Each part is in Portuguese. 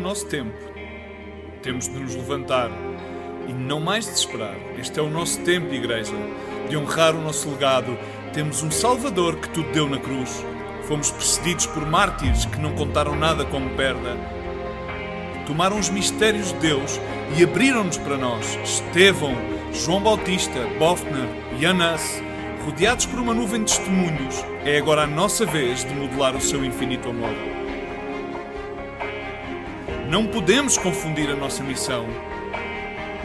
nosso tempo. Temos de nos levantar e não mais desesperar. Este é o nosso tempo, Igreja, de honrar o nosso legado. Temos um Salvador que tudo deu na cruz. Fomos precedidos por mártires que não contaram nada como perda. Tomaram os mistérios de Deus e abriram-nos para nós. Estevão, João Bautista, Bofner e Anás, rodeados por uma nuvem de testemunhos, é agora a nossa vez de modelar o seu infinito amor. Não podemos confundir a nossa missão,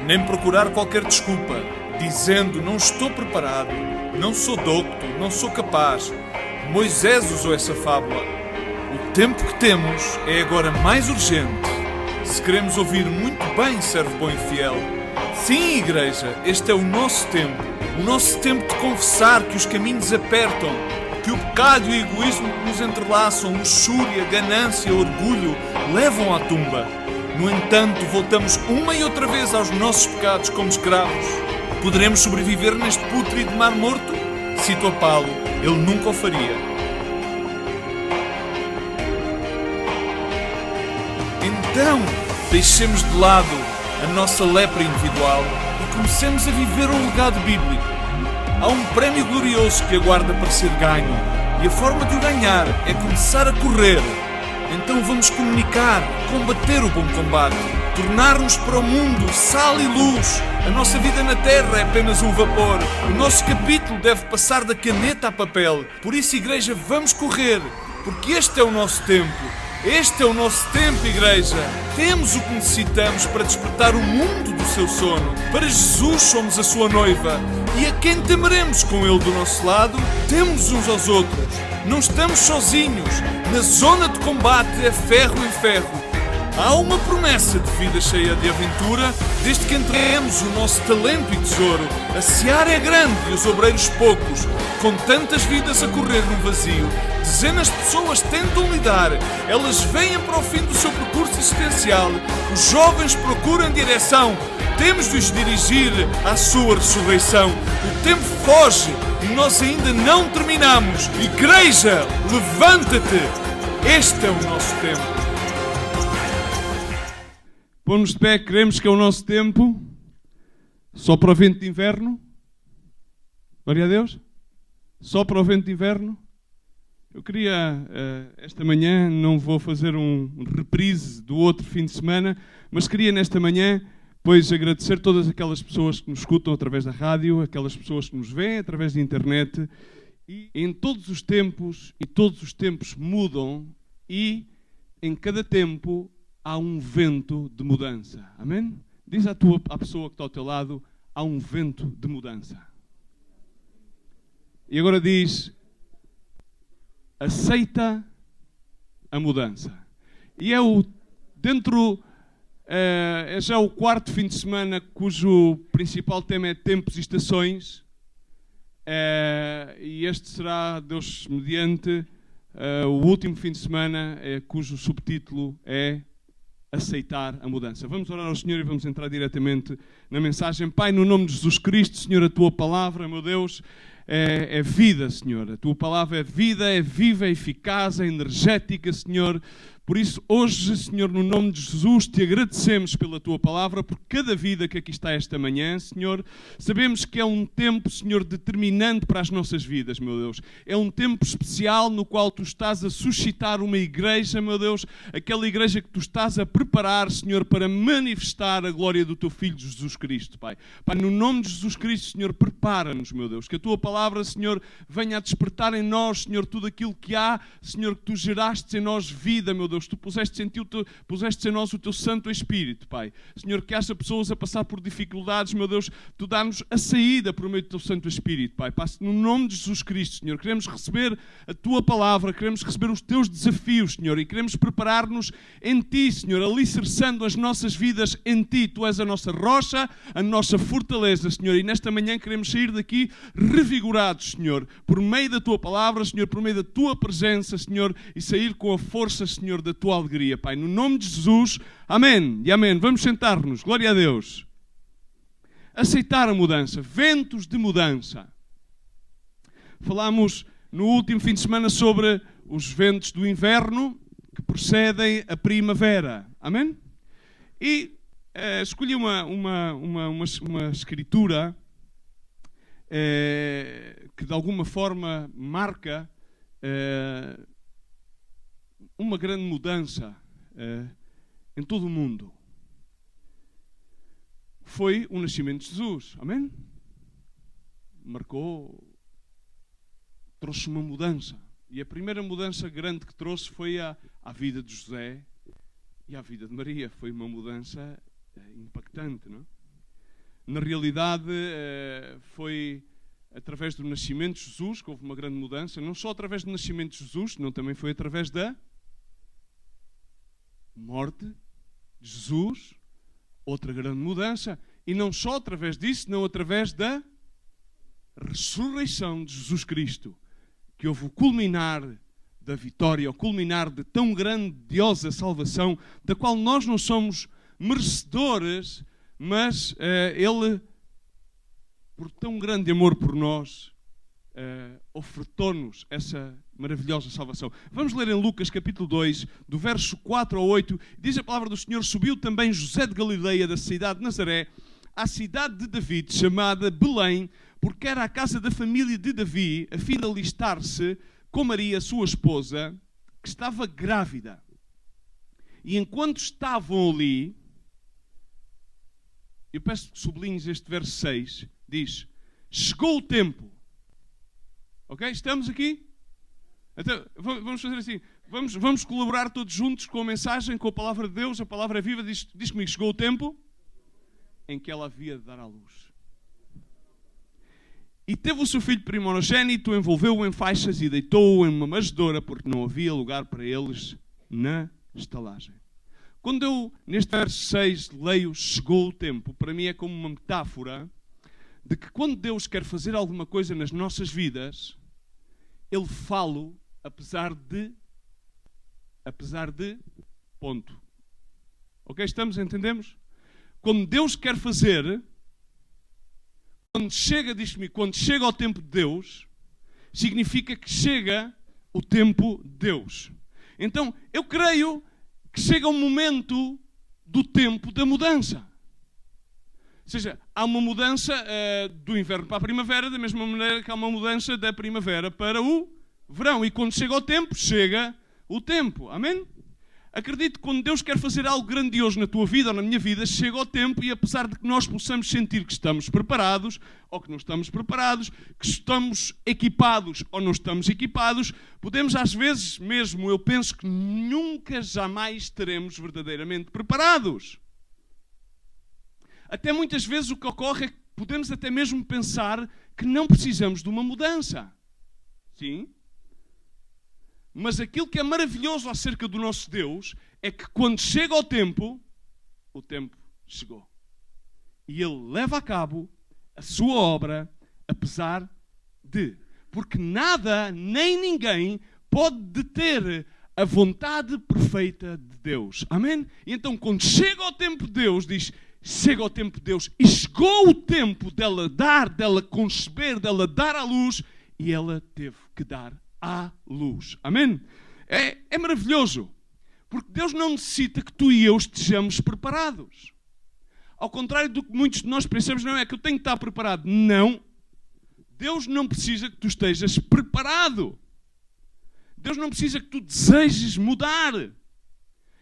nem procurar qualquer desculpa, dizendo não estou preparado, não sou docto, não sou capaz. Moisés usou essa fábula. O tempo que temos é agora mais urgente. Se queremos ouvir muito bem, servo bom e fiel. Sim, Igreja, este é o nosso tempo de confessar que os caminhos apertam, que o pecado e o egoísmo que nos entrelaçam, luxúria, ganância, orgulho, levam à tumba. No entanto, voltamos uma e outra vez aos nossos pecados como escravos. Poderemos sobreviver neste pútrido mar morto? Cito a Paulo, ele nunca o faria. Então, deixemos de lado a nossa lepra individual e comecemos a viver um legado bíblico. Há um prémio glorioso que aguarda para ser ganho e a forma de o ganhar é começar a correr. Então vamos comunicar, combater o bom combate, tornar-nos para o mundo sal e luz. A nossa vida na terra é apenas um vapor. O nosso capítulo deve passar da caneta a papel. Por isso, Igreja, vamos correr, porque este é o nosso tempo. Este é o nosso tempo, Igreja. Temos o que necessitamos para despertar o mundo do seu sono. Para Jesus somos a sua noiva. E a quem temeremos com Ele do nosso lado? Temos uns aos outros. Não estamos sozinhos. Na zona de combate é ferro em ferro. Há uma promessa de vida cheia de aventura, desde que entreguemos o nosso talento e tesouro. A seara é grande e os obreiros poucos, com tantas vidas a correr no vazio. Dezenas de pessoas tentam lidar, elas vêm para o fim do seu percurso existencial. Os jovens procuram direção, temos de os dirigir à sua ressurreição. O tempo foge e nós ainda não terminamos. Igreja, levanta-te! Este é o nosso tempo. Pôr-nos de pé, queremos que é o nosso tempo. Só para o vento de inverno. Glória a Deus. Só para o vento de inverno. Eu queria, esta manhã, não vou fazer um reprise do outro fim de semana, mas queria nesta manhã, pois, agradecer todas aquelas pessoas que nos escutam através da rádio, aquelas pessoas que nos veem através da internet. E em todos os tempos, e todos os tempos mudam, e em cada tempo há um vento de mudança. Amém? Diz à pessoa que está ao teu lado, há um vento de mudança. E agora diz, aceita a mudança. E é é já o quarto fim de semana cujo principal tema é tempos e estações. E este será, Deus mediante, o último fim de semana cujo subtítulo é aceitar a mudança. Vamos orar ao Senhor e vamos entrar diretamente na mensagem. Pai, no nome de Jesus Cristo, Senhor, a Tua palavra, meu Deus, é vida, Senhor. A Tua palavra é vida, é viva, é eficaz, é energética, Senhor. Por isso, hoje, Senhor, no nome de Jesus, Te agradecemos pela Tua palavra, por cada vida que aqui está esta manhã, Senhor. Sabemos que é um tempo, Senhor, determinante para as nossas vidas, meu Deus. É um tempo especial no qual Tu estás a suscitar uma igreja, meu Deus, aquela igreja que Tu estás a preparar, Senhor, para manifestar a glória do Teu Filho Jesus Cristo, Pai. Pai, no nome de Jesus Cristo, Senhor, prepara-nos, meu Deus, que a Tua palavra, Senhor, venha a despertar em nós, Senhor, tudo aquilo que há, Senhor, que Tu geraste em nós vida, meu Deus. Tu puseste em nós o Teu Santo Espírito, Pai. Senhor, que haja pessoas a passar por dificuldades, meu Deus, Tu dá-nos a saída por meio do Teu Santo Espírito, Pai. Passe no nome de Jesus Cristo, Senhor. Queremos receber a Tua palavra, queremos receber os Teus desafios, Senhor, e queremos preparar-nos em Ti, Senhor, alicerçando as nossas vidas em Ti. Tu és a nossa rocha, a nossa fortaleza, Senhor, e nesta manhã queremos sair daqui revigorados, Senhor, por meio da Tua palavra, Senhor, por meio da Tua presença, Senhor, e sair com a força, Senhor, da Tua alegria, Pai. No nome de Jesus, amém e amém. Vamos sentar-nos, glória a Deus. Aceitar a mudança, ventos de mudança. Falámos no último fim de semana sobre os ventos do inverno que precedem a primavera. Amém? E escolhi uma escritura que de alguma forma marca uma grande mudança em todo o mundo. Foi o nascimento de Jesus. Amém? Trouxe uma mudança. E a primeira mudança grande que trouxe foi à vida de José e à vida de Maria. Foi uma mudança impactante, não? Na realidade, foi através do nascimento de Jesus que houve uma grande mudança. Não só através do nascimento de Jesus, não, também foi através da morte de Jesus, outra grande mudança. E não só através disso, não através da ressurreição de Jesus Cristo, que houve o culminar da vitória, o culminar de tão grandiosa salvação, da qual nós não somos merecedores, mas Ele, por tão grande amor por nós, ofertou-nos essa maravilhosa salvação. Vamos ler em Lucas capítulo 2, do verso 4 ao 8, diz a palavra do Senhor: subiu também José de Galileia, da cidade de Nazaré, à cidade de David, chamada Belém, porque era a casa da família de Davi, a fim de alistar-se com Maria, sua esposa, que estava grávida. E enquanto estavam ali, eu peço que sublinhes este verso 6, diz: chegou o tempo. Ok? Estamos aqui? Então, vamos fazer assim, vamos colaborar todos juntos com a mensagem, com a palavra de Deus. A palavra é viva, diz comigo: chegou o tempo em que ela havia de dar à luz. E teve o seu filho primogênito, envolveu-o em faixas e deitou-o em uma manjedoura, porque não havia lugar para eles na estalagem. Quando eu, neste verso 6, leio chegou o tempo, para mim é como uma metáfora de que quando Deus quer fazer alguma coisa nas nossas vidas, Ele fala apesar de, ponto. Ok? Entendemos? Quando Deus quer fazer, quando chega ao tempo de Deus, significa que chega o tempo de Deus. Então, eu creio que chega o momento do tempo da mudança. Ou seja, há uma mudança do inverno para a primavera, da mesma maneira que há uma mudança da primavera para o verão. E quando chega o tempo. Amém? Acredito que quando Deus quer fazer algo grandioso na tua vida ou na minha vida, chega o tempo, e apesar de que nós possamos sentir que estamos preparados ou que não estamos preparados, que estamos equipados ou não estamos equipados, podemos às vezes mesmo, eu penso que nunca, jamais estaremos verdadeiramente preparados. Até muitas vezes o que ocorre é que podemos até mesmo pensar que não precisamos de uma mudança. Sim? Mas aquilo que é maravilhoso acerca do nosso Deus é que quando chega o tempo chegou. E Ele leva a cabo a sua obra, apesar de. Porque nada, nem ninguém pode deter a vontade perfeita de Deus. Amém? E então quando chega o tempo de Deus, diz: chega o tempo de Deus. E chegou o tempo dela dar, dela conceber, dela dar à luz, e ela teve que dar à luz. Amém? É maravilhoso. Porque Deus não necessita que tu e eu estejamos preparados. Ao contrário do que muitos de nós pensamos, não é que eu tenho que estar preparado. Não. Deus não precisa que tu estejas preparado. Deus não precisa que tu desejes mudar.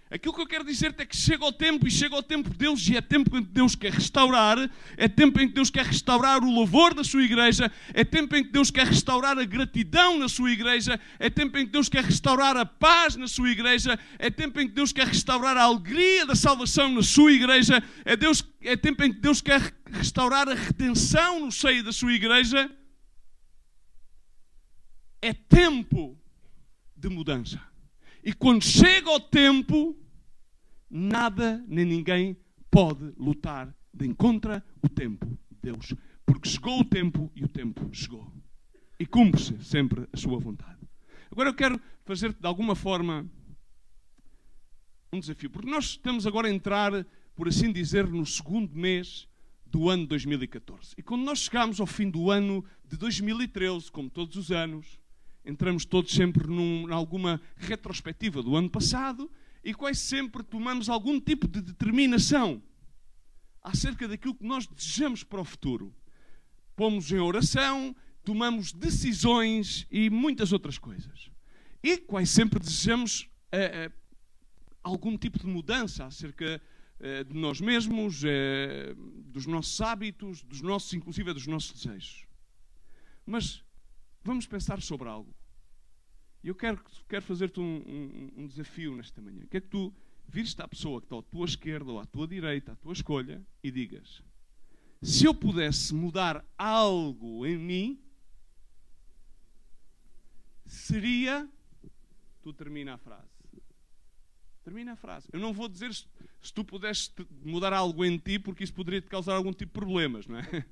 Aquilo que eu quero dizer-te é que chega o tempo, e chega o tempo de Deus, e é tempo em que Deus quer restaurar, é tempo em que Deus quer restaurar o louvor da sua igreja, é tempo em que Deus quer restaurar a gratidão na sua igreja, é tempo em que Deus quer restaurar a paz na sua igreja, é tempo em que Deus quer restaurar a alegria da salvação na sua igreja, é tempo em que Deus quer restaurar a redenção no seio da sua igreja. É tempo de mudança. E quando chega o tempo, nada nem ninguém pode lutar de contra o tempo de Deus. Porque chegou o tempo e o tempo chegou. E cumpre-se sempre a sua vontade. Agora eu quero fazer-te de alguma forma um desafio. Porque nós estamos agora a entrar, por assim dizer, no segundo mês do ano 2014. E quando nós chegamos ao fim do ano de 2013, como todos os anos, entramos todos sempre em alguma retrospectiva do ano passado, e quase sempre tomamos algum tipo de determinação acerca daquilo que nós desejamos para o futuro. Pomos em oração, tomamos decisões e muitas outras coisas. E quase sempre desejamos algum tipo de mudança acerca de nós mesmos, dos nossos hábitos, inclusive dos nossos desejos. Mas vamos pensar sobre algo. E eu quero fazer-te um desafio nesta manhã. Quero que tu vires-te à pessoa que está à tua esquerda ou à tua direita, à tua escolha, e digas: se eu pudesse mudar algo em mim, seria... Tu termina a frase. Termina a frase. Eu não vou dizer se tu pudesses mudar algo em ti, porque isso poderia te causar algum tipo de problemas, não é?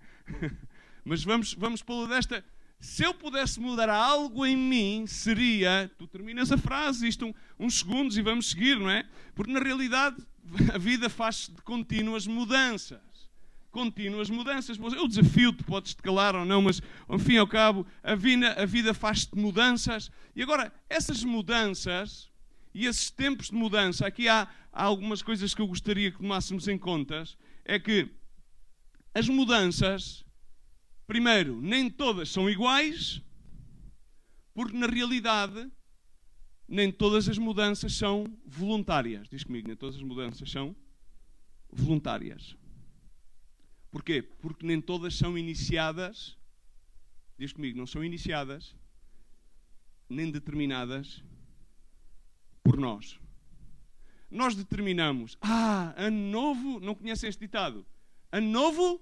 Mas vamos pô-lo desta... Se eu pudesse mudar algo em mim, seria... Tu terminas a frase, isto uns segundos e vamos seguir, não é? Porque na realidade a vida faz de contínuas mudanças. Contínuas mudanças. Eu desafio-te, podes-te calar ou não, mas ao fim e ao cabo a vida faz-te mudanças. E agora, essas mudanças e esses tempos de mudança, aqui há algumas coisas que eu gostaria que tomássemos em conta. É que as mudanças... Primeiro, nem todas são iguais, porque na realidade nem todas as mudanças são voluntárias. Diz comigo, nem todas as mudanças são voluntárias. Porquê? Porque nem todas são iniciadas, diz comigo, não são iniciadas, nem determinadas por nós. Nós determinamos, ano novo, não conhecem este ditado? Ano novo,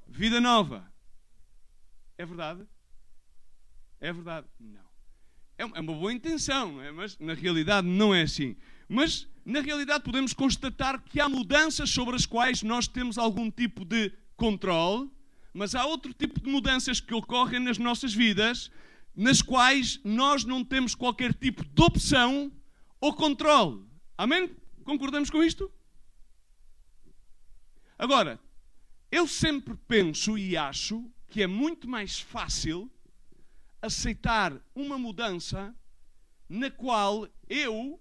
vida nova. É verdade? É verdade? Não. É uma boa intenção, não é? Mas na realidade não é assim. Mas na realidade podemos constatar que há mudanças sobre as quais nós temos algum tipo de controle, mas há outro tipo de mudanças que ocorrem nas nossas vidas, nas quais nós não temos qualquer tipo de opção ou controle. Amém? Concordamos com isto? Agora, eu sempre penso e acho que é muito mais fácil aceitar uma mudança na qual eu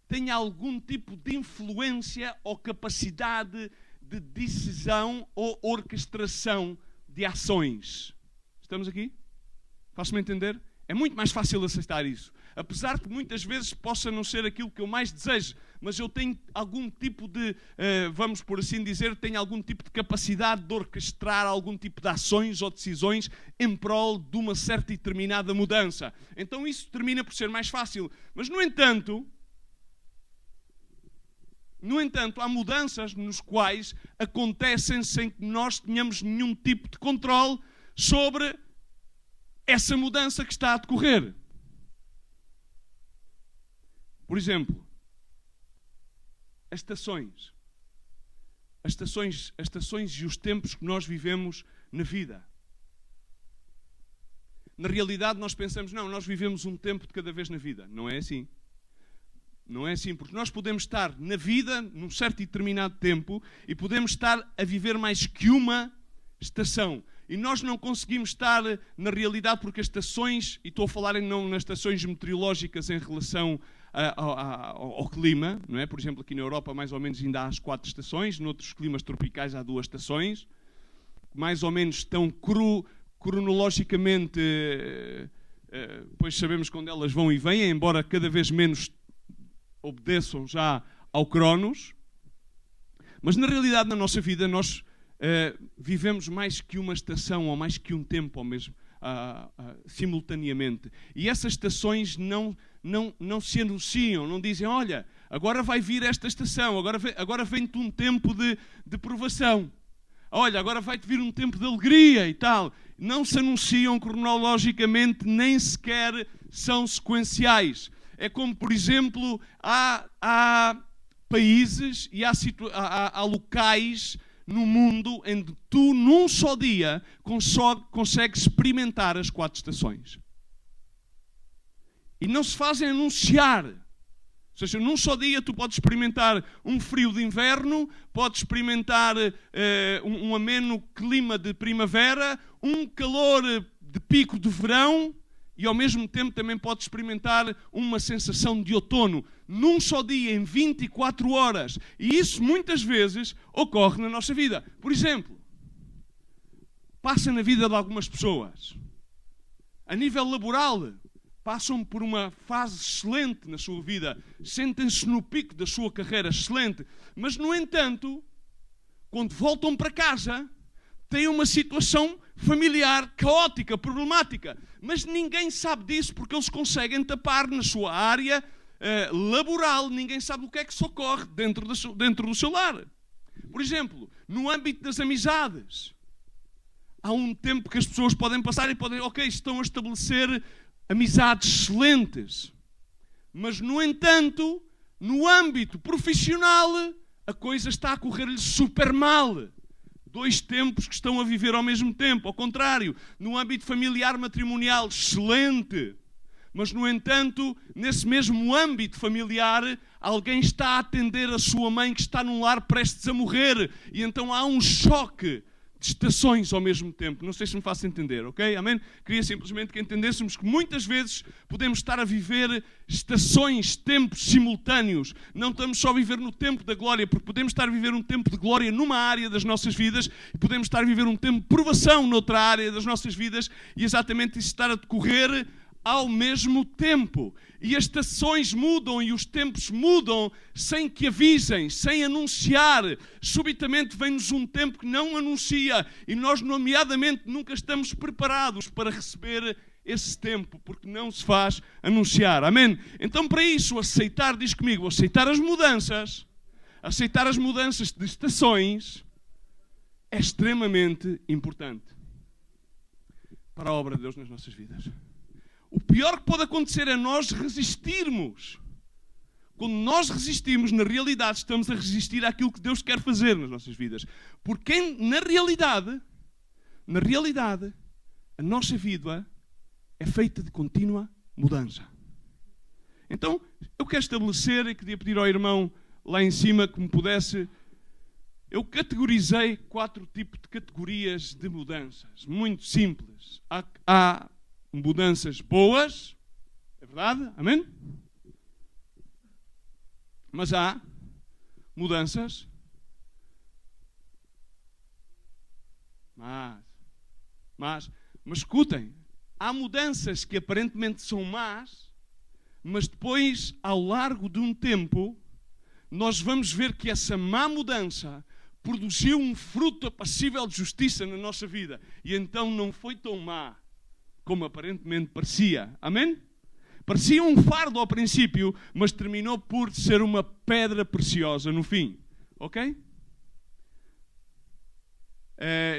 tenho algum tipo de influência ou capacidade de decisão ou orquestração de ações. Estamos aqui? Faço-me entender? É muito mais fácil aceitar isso. Apesar que muitas vezes possa não ser aquilo que eu mais desejo, mas eu tenho algum tipo de, vamos por assim dizer, tenho algum tipo de capacidade de orquestrar algum tipo de ações ou decisões em prol de uma certa e determinada mudança. Então isso termina por ser mais fácil. Mas, no entanto, há mudanças nos quais acontecem sem que nós tenhamos nenhum tipo de controle sobre essa mudança que está a decorrer. Por exemplo, as estações e os tempos que nós vivemos na vida. Na realidade nós pensamos, nós vivemos um tempo de cada vez na vida. Não é assim. Não é assim, porque nós podemos estar na vida num certo e determinado tempo e podemos estar a viver mais que uma estação. E nós não conseguimos estar na realidade porque as estações, e estou a falar não nas estações meteorológicas em relação ao clima, não é? Por exemplo, aqui na Europa mais ou menos ainda há as 4 estações, noutros climas tropicais há 2 estações, mais ou menos estão cronologicamente, pois sabemos quando elas vão e vêm, embora cada vez menos obedeçam já ao Cronos, mas na realidade na nossa vida nós vivemos mais que uma estação ou mais que um tempo ao mesmo, simultaneamente. E essas estações não se anunciam, não dizem, olha, agora vai vir esta estação, agora vem-te um tempo de provação. Olha, agora vai-te vir um tempo de alegria e tal. Não se anunciam cronologicamente, nem sequer são sequenciais. É como, por exemplo, há países e há locais no mundo em que tu, num só dia, consegues experimentar as 4 estações. E não se fazem anunciar. Ou seja, num só dia tu podes experimentar um frio de inverno, podes experimentar um ameno clima de primavera, um calor de pico de verão, e ao mesmo tempo também pode experimentar uma sensação de outono, num só dia, em 24 horas. E isso muitas vezes ocorre na nossa vida. Por exemplo, passa na vida de algumas pessoas. A nível laboral, passam por uma fase excelente na sua vida, sentem-se no pico da sua carreira, excelente. Mas, no entanto, quando voltam para casa, têm uma situação familiar caótica, problemática. Mas ninguém sabe disso porque eles conseguem tapar na sua área laboral. Ninguém sabe o que é que se ocorre dentro do seu lar. Por exemplo, no âmbito das amizades, há um tempo que as pessoas podem passar e podem, estão a estabelecer amizades excelentes. Mas, no entanto, no âmbito profissional, a coisa está a correr-lhe super mal. Dois tempos que estão a viver ao mesmo tempo. Ao contrário, no âmbito familiar matrimonial, excelente. Mas, no entanto, nesse mesmo âmbito familiar, alguém está a atender a sua mãe que está num lar prestes a morrer. E então há um choque de estações ao mesmo tempo. Não sei se me faço entender, ok? Amém? Queria simplesmente que entendêssemos que muitas vezes podemos estar a viver estações, tempos simultâneos. Não estamos só a viver no tempo da glória, porque podemos estar a viver um tempo de glória numa área das nossas vidas e podemos estar a viver um tempo de provação noutra área das nossas vidas e exatamente isso estar a decorrer ao mesmo tempo. E as estações mudam e os tempos mudam sem que avisem, sem anunciar. Subitamente vem-nos um tempo que não anuncia e nós, nomeadamente, nunca estamos preparados para receber esse tempo, porque não se faz anunciar. Amém? Então, para isso, aceitar, diz comigo, aceitar as mudanças de estações é extremamente importante para a obra de Deus nas nossas vidas. O pior que pode acontecer é nós resistirmos. Quando nós resistimos, na realidade, estamos a resistir àquilo que Deus quer fazer nas nossas vidas. Porque, na realidade, a nossa vida é feita de contínua mudança. Então, eu quero estabelecer, e queria pedir ao irmão lá em cima que me pudesse... Eu categorizei 4 tipos de categorias de mudanças. Muito simples. Há mudanças boas, é verdade? Amém? Mas há mudanças mas escutem, há mudanças que aparentemente são más, mas depois, ao largo de um tempo, nós vamos ver que essa má mudança produziu um fruto apacível de justiça na nossa vida. E então não foi tão má como aparentemente parecia. Amém? Parecia um fardo ao princípio, mas terminou por ser uma pedra preciosa no fim. Ok?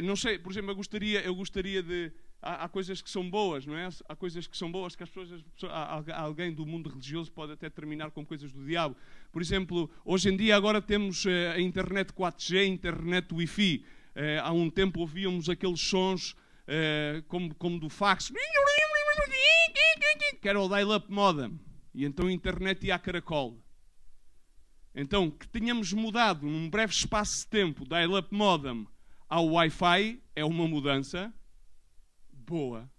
Não sei, por exemplo, eu gostaria de... Há coisas que são boas, não é? Há coisas que são boas que as pessoas, alguém do mundo religioso pode até terminar com coisas do diabo. Por exemplo, hoje em dia agora temos a internet 4G, a internet Wi-Fi. Há um tempo ouvíamos aqueles sons como do fax, que era o dial-up modem. E então a internet ia a caracol. Então, que tenhamos mudado num breve espaço de tempo dial-up modem ao Wi-Fi é uma mudança boa,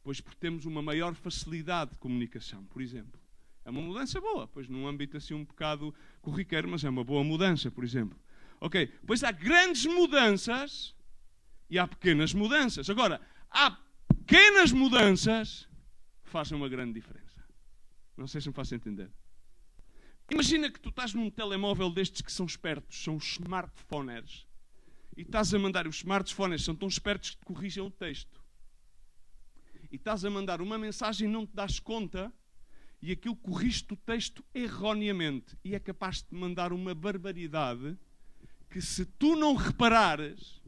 pois porque temos uma maior facilidade de comunicação, por exemplo. É uma mudança boa, pois num âmbito assim um bocado corriqueiro, mas é uma boa mudança, por exemplo. Ok, pois há grandes mudanças e há pequenas mudanças. Agora, há pequenas mudanças que fazem uma grande diferença. Não sei se me faço entender. Imagina que tu estás num telemóvel destes que são espertos, são os smartphones, e estás a mandar, os smartphones são tão espertos que te corrigem o texto. E estás a mandar uma mensagem e não te das conta, e aquilo corrige-te o texto erroneamente. E é capaz de te mandar uma barbaridade que, se tu não reparares,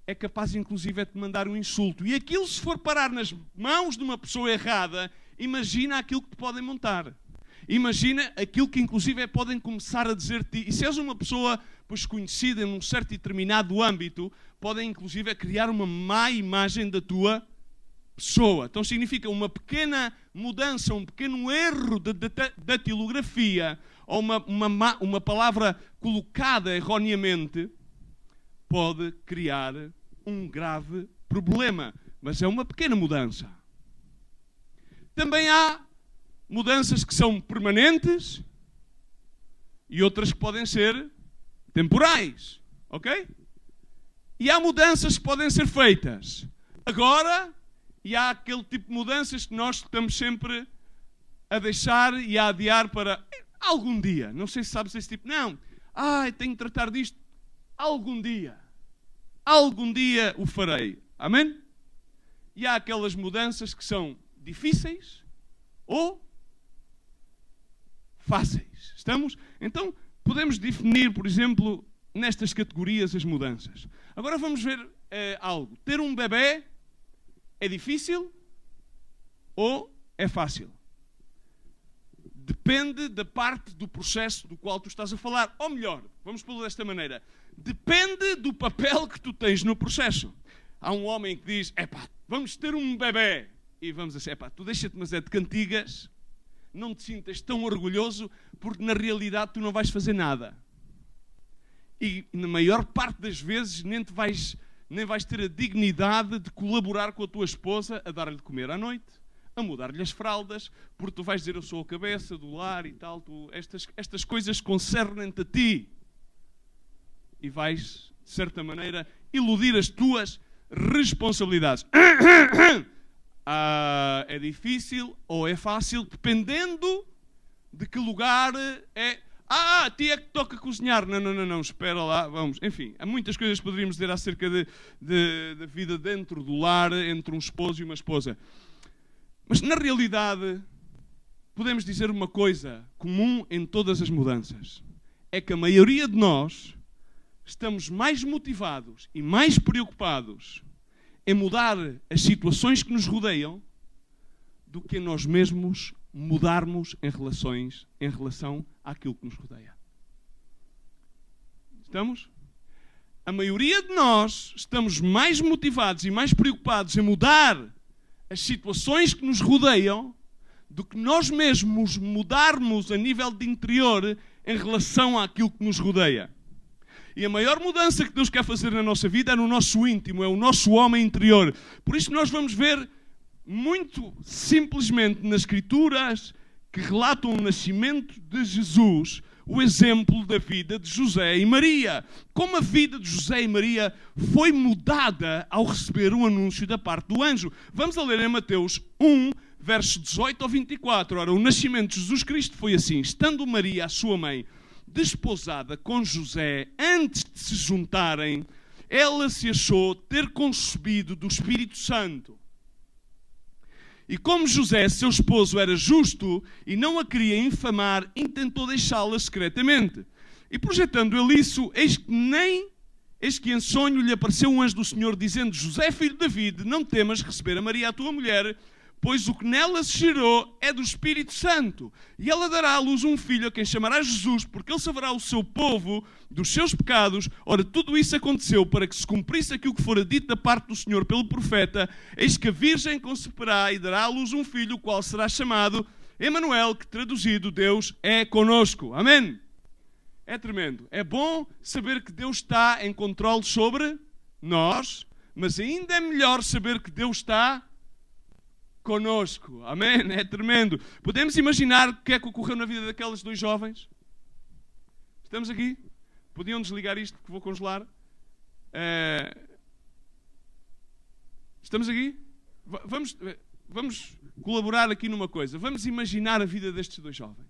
é capaz inclusive de te mandar um insulto. E aquilo, se for parar nas mãos de uma pessoa errada, imagina aquilo que te podem montar. Imagina aquilo que inclusive podem começar a dizer-te. E se és uma pessoa pois conhecida num certo e determinado âmbito, podem inclusive criar uma má imagem da tua pessoa. Então significa uma pequena mudança, um pequeno erro de datilografia, ou uma palavra colocada erroneamente, pode criar um grave problema. mas é uma pequena mudança. Também há mudanças que são permanentes e outras que podem ser temporais, ok? E há mudanças que podem ser feitas agora e há aquele tipo de mudanças que nós estamos sempre a deixar e a adiar para algum dia. Não sei se sabes esse tipo. Não. Tenho de tratar disto algum dia. Algum dia o farei. Amém? E há aquelas mudanças que são difíceis ou fáceis. Estamos? Então, podemos definir, por exemplo, nestas categorias as mudanças. Agora vamos ver algo. Ter um bebê é difícil ou é fácil? Depende da parte do processo do qual tu estás a falar. Ou melhor, vamos pô-lo desta maneira. Depende do papel que tu tens no processo. Há um homem que diz, vamos ter um bebê. E vamos assim, tu deixa-te, mas é de cantigas. Não te sintas tão orgulhoso, porque na realidade tu não vais fazer nada. E na maior parte das vezes nem vais ter a dignidade de colaborar com a tua esposa a dar-lhe de comer à noite, a mudar-lhe as fraldas, porque tu vais dizer, eu sou a cabeça do lar e tal, estas coisas concernem-te a ti. E vais, de certa maneira, iludir as tuas responsabilidades. É difícil ou é fácil, dependendo de que lugar é. A ti é que toca cozinhar. Não, espera lá, vamos. Enfim, há muitas coisas que poderíamos dizer acerca da vida dentro do lar, entre um esposo e uma esposa. Mas, na realidade, podemos dizer uma coisa comum em todas as mudanças. É que a maioria de nós estamos mais motivados e mais preocupados em mudar as situações que nos rodeiam do que nós mesmos mudarmos em relação àquilo que nos rodeia. Estamos? A maioria de nós estamos mais motivados e mais preocupados em mudar as situações que nos rodeiam do que nós mesmos mudarmos a nível de interior em relação àquilo que nos rodeia. E a maior mudança que Deus quer fazer na nossa vida é no nosso íntimo, é o nosso homem interior. Por isso nós vamos ver muito simplesmente nas Escrituras que relatam o nascimento de Jesus, o exemplo da vida de José e Maria. Como a vida de José e Maria foi mudada ao receber o anúncio da parte do anjo. Vamos a ler em Mateus 1, versos 18 ao 24. Ora, o nascimento de Jesus Cristo foi assim. Estando Maria, a sua mãe, desposada com José, antes de se juntarem, ela se achou ter concebido do Espírito Santo. E como José, seu esposo, era justo e não a queria infamar, intentou deixá-la secretamente. E projetando ele isso, eis que em sonho lhe apareceu um anjo do Senhor, dizendo: José, filho de David, não temas receber a Maria, a tua mulher, pois o que nela se gerou é do Espírito Santo. E ela dará à luz um filho, a quem chamará Jesus, porque ele salvará o seu povo dos seus pecados. Ora, tudo isso aconteceu para que se cumprisse aquilo que fora dito da parte do Senhor pelo profeta: eis que a virgem conceberá e dará à luz um filho, o qual será chamado Emanuel, que traduzido, Deus é conosco. Amém? É tremendo. É bom saber que Deus está em controle sobre nós, mas ainda é melhor saber que Deus está conosco. Amém? É tremendo. Podemos imaginar o que é que ocorreu na vida daqueles dois jovens? Estamos aqui? Podiam desligar isto que vou congelar? Estamos aqui? Vamos colaborar aqui numa coisa. Vamos imaginar a vida destes dois jovens.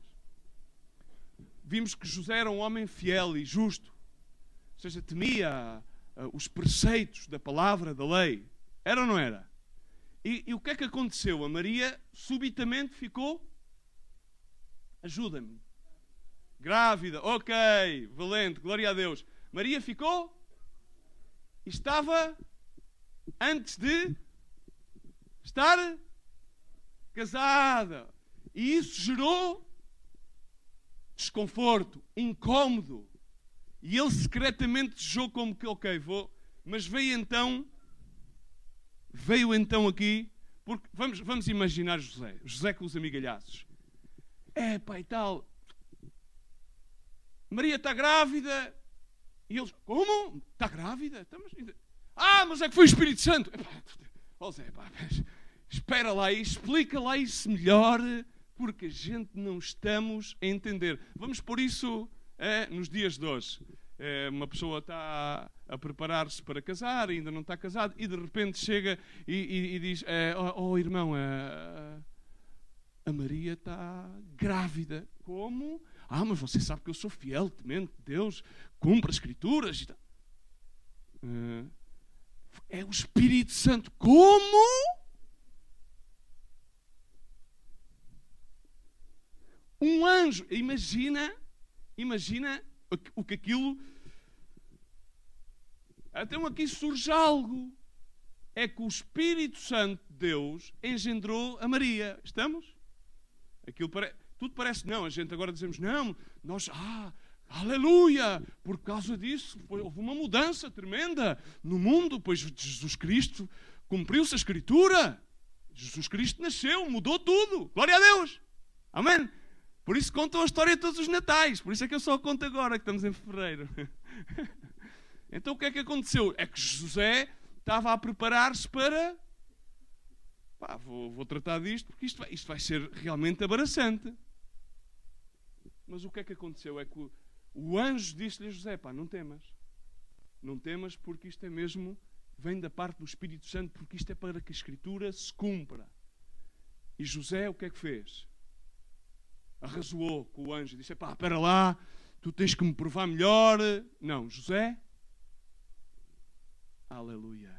Vimos que José era um homem fiel e justo. Ou seja, temia os preceitos da palavra, da lei. Era ou não era? E o que é que aconteceu? A Maria subitamente ficou, ajuda-me, grávida. Ok, valente, glória a Deus. Maria ficou, estava antes de estar casada. E isso gerou desconforto, incómodo. E ele secretamente desejou como que, ok, vou. Mas veio então aqui, porque vamos imaginar José com os amigalhaços. Pai, tal. Maria está grávida. E eles, como? Está grávida? Mas é que foi o Espírito Santo. Ó Zé, pá, espera lá e explica lá isso melhor, porque a gente não estamos a entender. Vamos pôr isso nos dias de hoje. Uma pessoa está a preparar-se para casar, ainda não está casado, e de repente chega e diz, oh irmão, a Maria está grávida. Como? Mas você sabe que eu sou fiel, temente de Deus, cumpro as Escrituras. E tal. É o Espírito Santo. Como? Um anjo. Imagina o que aquilo... Então aqui surge algo. É que o Espírito Santo de Deus engendrou a Maria. Estamos? Aquilo tudo parece... Não, a gente agora dizemos, não, nós... aleluia! Por causa disso, houve uma mudança tremenda no mundo, pois Jesus Cristo cumpriu-se a Escritura. Jesus Cristo nasceu, mudou tudo. Glória a Deus! Amém? Por isso contam a história de todos os natais. Por isso é que eu só conto agora, que estamos em fevereiro. Então o que é que aconteceu? É que José estava a preparar-se para... vou tratar disto, porque isto vai ser realmente embaraçante. Mas o que é que aconteceu? É que o anjo disse-lhe a José, não temas. Não temas, porque isto é mesmo, vem da parte do Espírito Santo, porque isto é para que a Escritura se cumpra. E José o que é que fez? Arrazoou com o anjo e disse, espera lá, tu tens que me provar melhor. Não, José, aleluia,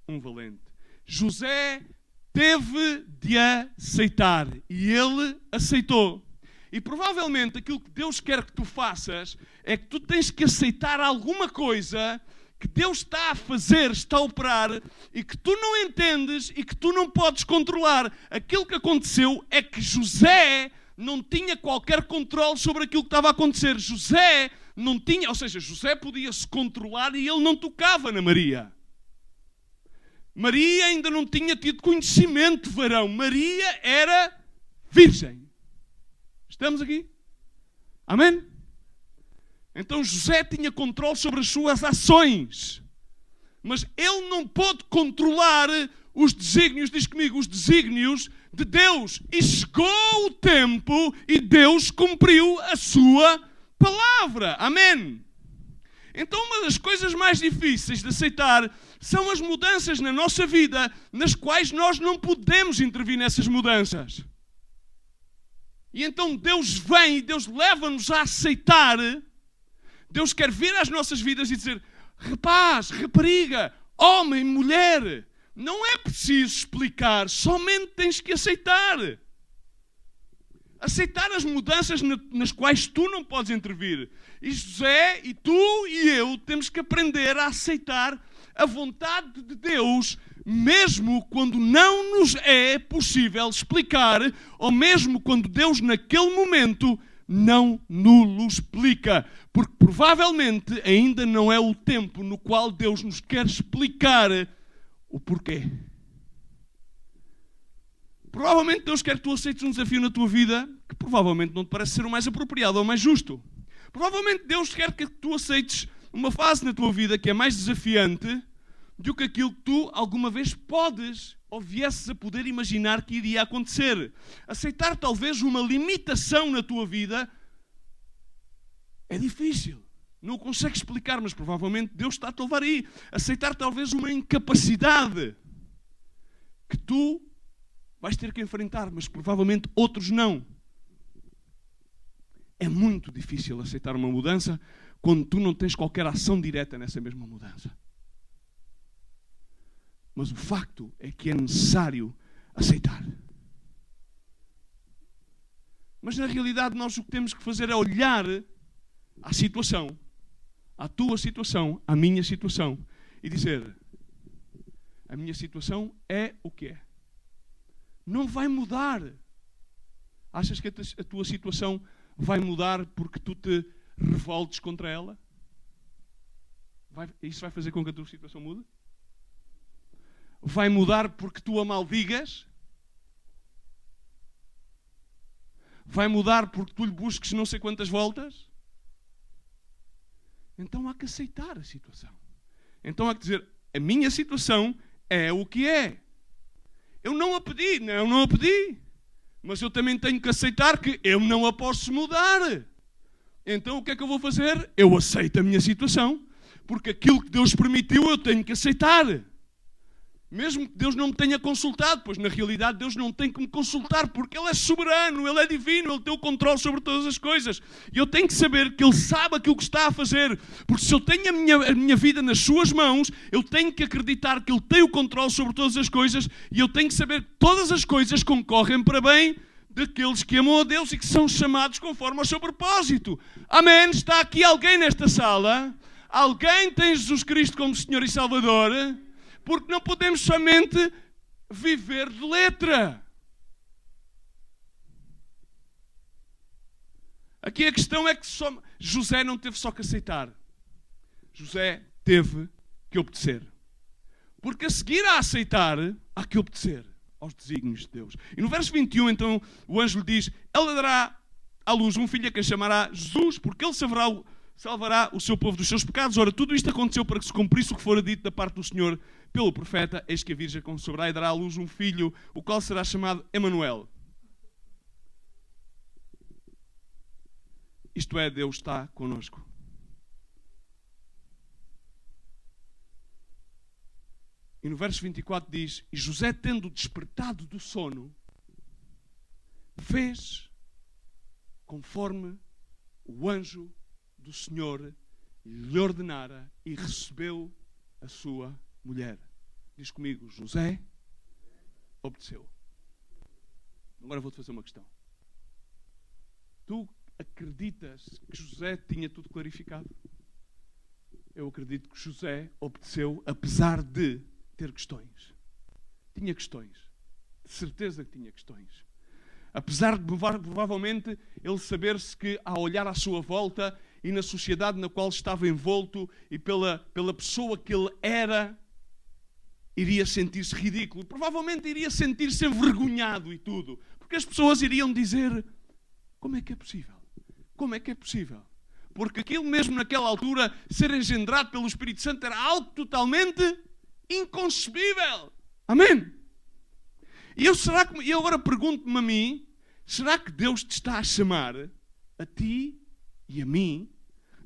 um valente. José teve de aceitar e ele aceitou. E provavelmente aquilo que Deus quer que tu faças é que tu tens que aceitar alguma coisa que Deus está a fazer, está a operar, e que tu não entendes e que tu não podes controlar. Aquilo que aconteceu é que José não tinha qualquer controle sobre aquilo que estava a acontecer. José não tinha, ou seja, José podia se controlar e ele não tocava na Maria. Maria ainda não tinha tido conhecimento de varão. Maria era virgem. Estamos aqui? Amém? Então José tinha controle sobre as suas ações. Mas ele não pôde controlar os desígnios, diz comigo, os desígnios de Deus. E chegou o tempo e Deus cumpriu a sua palavra. Amém? Então uma das coisas mais difíceis de aceitar são as mudanças na nossa vida, nas quais nós não podemos intervir nessas mudanças. E então Deus vem e Deus leva-nos a aceitar. Deus quer vir às nossas vidas e dizer, rapaz, rapariga, homem, mulher, não é preciso explicar, somente tens que aceitar. Aceitar as mudanças nas quais tu não podes intervir. E José, e tu e eu temos que aprender a aceitar a vontade de Deus, mesmo quando não nos é possível explicar, ou mesmo quando Deus naquele momento não nos explica, porque provavelmente ainda não é o tempo no qual Deus nos quer explicar o porquê. Provavelmente Deus quer que tu aceites um desafio na tua vida que provavelmente não te parece ser o mais apropriado ou o mais justo. Provavelmente Deus quer que tu aceites uma fase na tua vida que é mais desafiante do que aquilo que tu alguma vez podes ou viesses a poder imaginar que iria acontecer. Aceitar talvez uma limitação na tua vida é difícil. Não o consegues explicar, mas provavelmente Deus está a te levar aí. Aceitar talvez uma incapacidade que tu vais ter que enfrentar, mas provavelmente outros não. É muito difícil aceitar uma mudança quando tu não tens qualquer ação direta nessa mesma mudança. Mas o facto é que é necessário aceitar. Mas na realidade nós o que temos que fazer é olhar à situação, à tua situação, à minha situação, e dizer, a minha situação é o que é. Não vai mudar. Achas que a tua situação vai mudar porque tu te revoltes contra ela? Isso vai fazer com que a tua situação mude? Vai mudar porque tu a maldigas? Vai mudar porque tu lhe busques não sei quantas voltas? Então há que aceitar a situação. Então há que dizer, a minha situação é o que é. Eu não a pedi. Não a pedi. Mas eu também tenho que aceitar que eu não a posso mudar. Então o que é que eu vou fazer? Eu aceito a minha situação. Porque aquilo que Deus permitiu eu tenho que aceitar. Mesmo que Deus não me tenha consultado, pois na realidade Deus não tem que me consultar, porque Ele é soberano, Ele é divino, Ele tem o controle sobre todas as coisas. E eu tenho que saber que Ele sabe aquilo que está a fazer, porque se eu tenho a minha vida nas suas mãos, eu tenho que acreditar que Ele tem o controle sobre todas as coisas, e eu tenho que saber que todas as coisas concorrem para bem daqueles que amam a Deus e que são chamados conforme ao seu propósito. Amém? Está aqui alguém nesta sala? Alguém tem Jesus Cristo como Senhor e Salvador? Porque não podemos somente viver de letra. Aqui a questão é que José não teve só que aceitar. José teve que obedecer. Porque a seguir a aceitar, há que obedecer aos desígnios de Deus. E no verso 21, então, o anjo lhe diz: ela dará à luz um filho a quem chamará Jesus, porque ele salvará o seu povo dos seus pecados. Ora, tudo isto aconteceu para que se cumprisse o que fora dito da parte do Senhor pelo profeta: eis que a virgem conceberá e dará à luz um filho, o qual será chamado Emanuel. Isto é, Deus está connosco. E no verso 24 diz: e José, tendo despertado do sono, fez conforme o anjo do Senhor lhe ordenara e recebeu a sua mulher. Diz comigo: José obedeceu. Agora vou-te fazer uma questão. Tu acreditas que José tinha tudo clarificado? Eu acredito que José obedeceu apesar de ter questões. Tinha questões. De certeza que tinha questões. Apesar de provavelmente ele saber-se que, ao olhar à sua volta e na sociedade na qual estava envolto e pela pessoa que ele era, iria sentir-se ridículo. Provavelmente iria sentir-se envergonhado e tudo. Porque as pessoas iriam dizer: como é que é possível? Como é que é possível? Porque aquilo mesmo naquela altura, ser engendrado pelo Espírito Santo, era algo totalmente inconcebível. Amém? E eu agora pergunto-me a mim: será que Deus te está a chamar, a ti e a mim,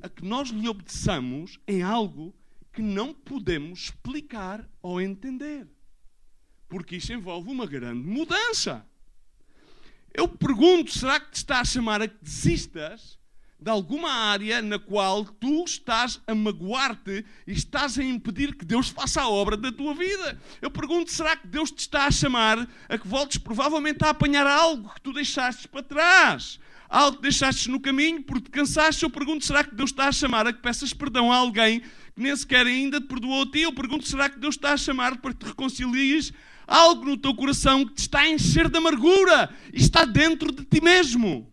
a que nós lhe obedeçamos em algo que não podemos explicar ou entender? Porque isso envolve uma grande mudança. Eu pergunto: será que te está a chamar a que desistas de alguma área na qual tu estás a magoar-te e estás a impedir que Deus faça a obra da tua vida? Eu pergunto: será que Deus te está a chamar a que voltes provavelmente a apanhar algo que tu deixaste para trás? Algo que deixaste no caminho porque te cansaste? Eu pergunto: será que Deus está a chamar a que peças perdão a alguém que nem sequer ainda te perdoou a ti? Eu pergunto: será que Deus está a chamar para que te reconcilies algo no teu coração que te está a encher de amargura e está dentro de ti mesmo?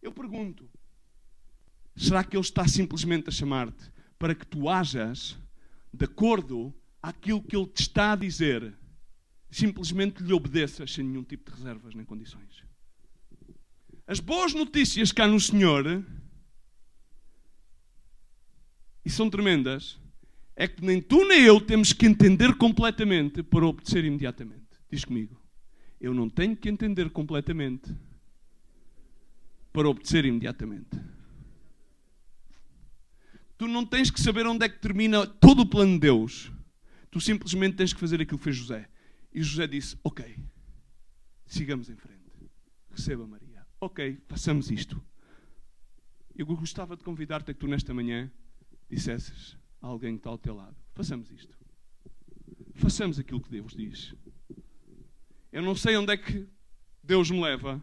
Eu pergunto: será que Ele está simplesmente a chamar-te para que tu hajas de acordo àquilo que Ele te está a dizer? Simplesmente lhe obedeças sem nenhum tipo de reservas nem condições. As boas notícias cá no Senhor, e são tremendas, é que nem tu nem eu temos que entender completamente para obedecer imediatamente. Diz comigo: eu não tenho que entender completamente para obedecer imediatamente. Tu não tens que saber onde é que termina todo o plano de Deus. Tu simplesmente tens que fazer aquilo que fez José. E José disse: ok, sigamos em frente. Receba Maria. Ok, façamos isto. Eu gostava de convidar-te a que tu nesta manhã dissesses a alguém que está ao teu lado: façamos isto. Façamos aquilo que Deus diz. Eu não sei onde é que Deus me leva.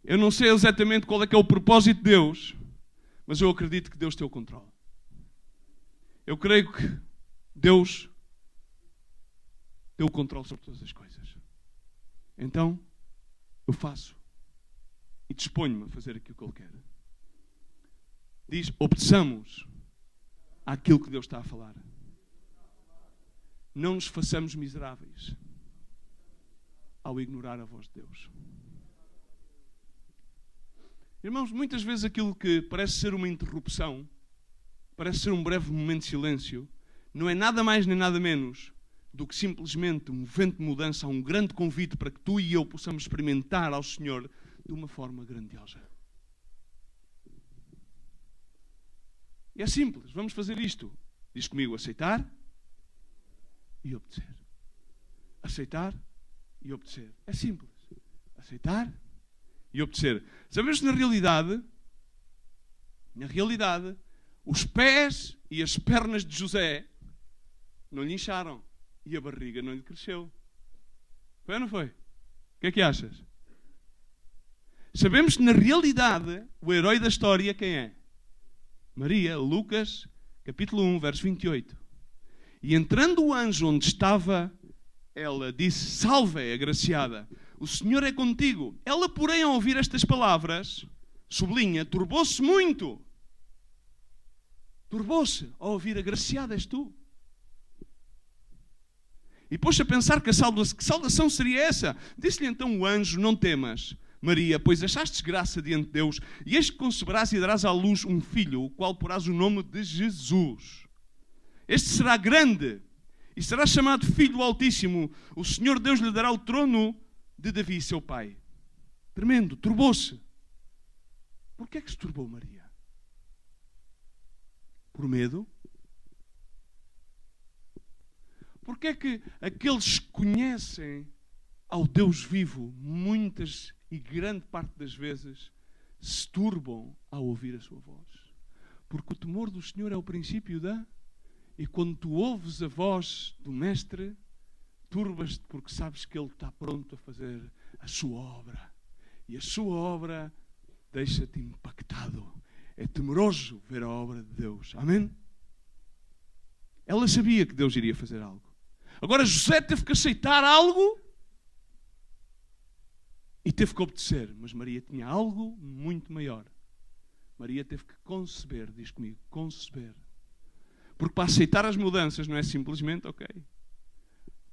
Eu não sei exatamente qual é que é o propósito de Deus, mas eu acredito que Deus tem o controle. Eu creio que Deus tem o controle sobre todas as coisas. Então, eu faço e disponho-me a fazer aquilo que Ele quer. Diz: obedeçamos àquilo que Deus está a falar. Não nos façamos miseráveis ao ignorar a voz de Deus. Irmãos, muitas vezes aquilo que parece ser uma interrupção, parece ser um breve momento de silêncio, não é nada mais nem nada menos do que simplesmente um vento de mudança, um grande convite para que tu e eu possamos experimentar ao Senhor de uma forma grandiosa. E é simples, vamos fazer isto. Diz comigo, aceitar e obedecer. Aceitar e obedecer. É simples. Aceitar e obedecer. Sabemos que na realidade, os pés e as pernas de José não lhe incharam e a barriga não lhe cresceu. Foi ou não foi? O que é que achas? Sabemos que na realidade o herói da história quem é? Maria, Lucas, capítulo 1, verso 28. E entrando o anjo onde estava, ela disse, salve, agraciada, o Senhor é contigo. Ela, porém, ao ouvir estas palavras, sublinha, turbou-se muito. Turbou-se ao ouvir, agraciada és tu. E pôs-se a pensar que saudação seria essa. Disse-lhe então o anjo, não temas, Maria, pois achastes graça diante de Deus, e eis que conceberás e darás à luz um filho, o qual porás o nome de Jesus. Este será grande, e será chamado Filho do Altíssimo. O Senhor Deus lhe dará o trono de Davi, seu pai. Tremendo, turbou-se. Porquê é que se turbou Maria? Por medo? Porquê é que aqueles que conhecem ao Deus vivo, muitas e grande parte das vezes, se turbam ao ouvir a sua voz? Porque o temor do Senhor é o princípio da... E quando tu ouves a voz do Mestre, turbas-te porque sabes que Ele está pronto a fazer a sua obra. E a sua obra deixa-te impactado. É temeroso ver a obra de Deus. Amém? Ela sabia que Deus iria fazer algo. Agora José teve que aceitar algo e teve que obedecer. Mas Maria tinha algo muito maior. Maria teve que conceber, diz comigo, conceber. Porque para aceitar as mudanças não é simplesmente, ok.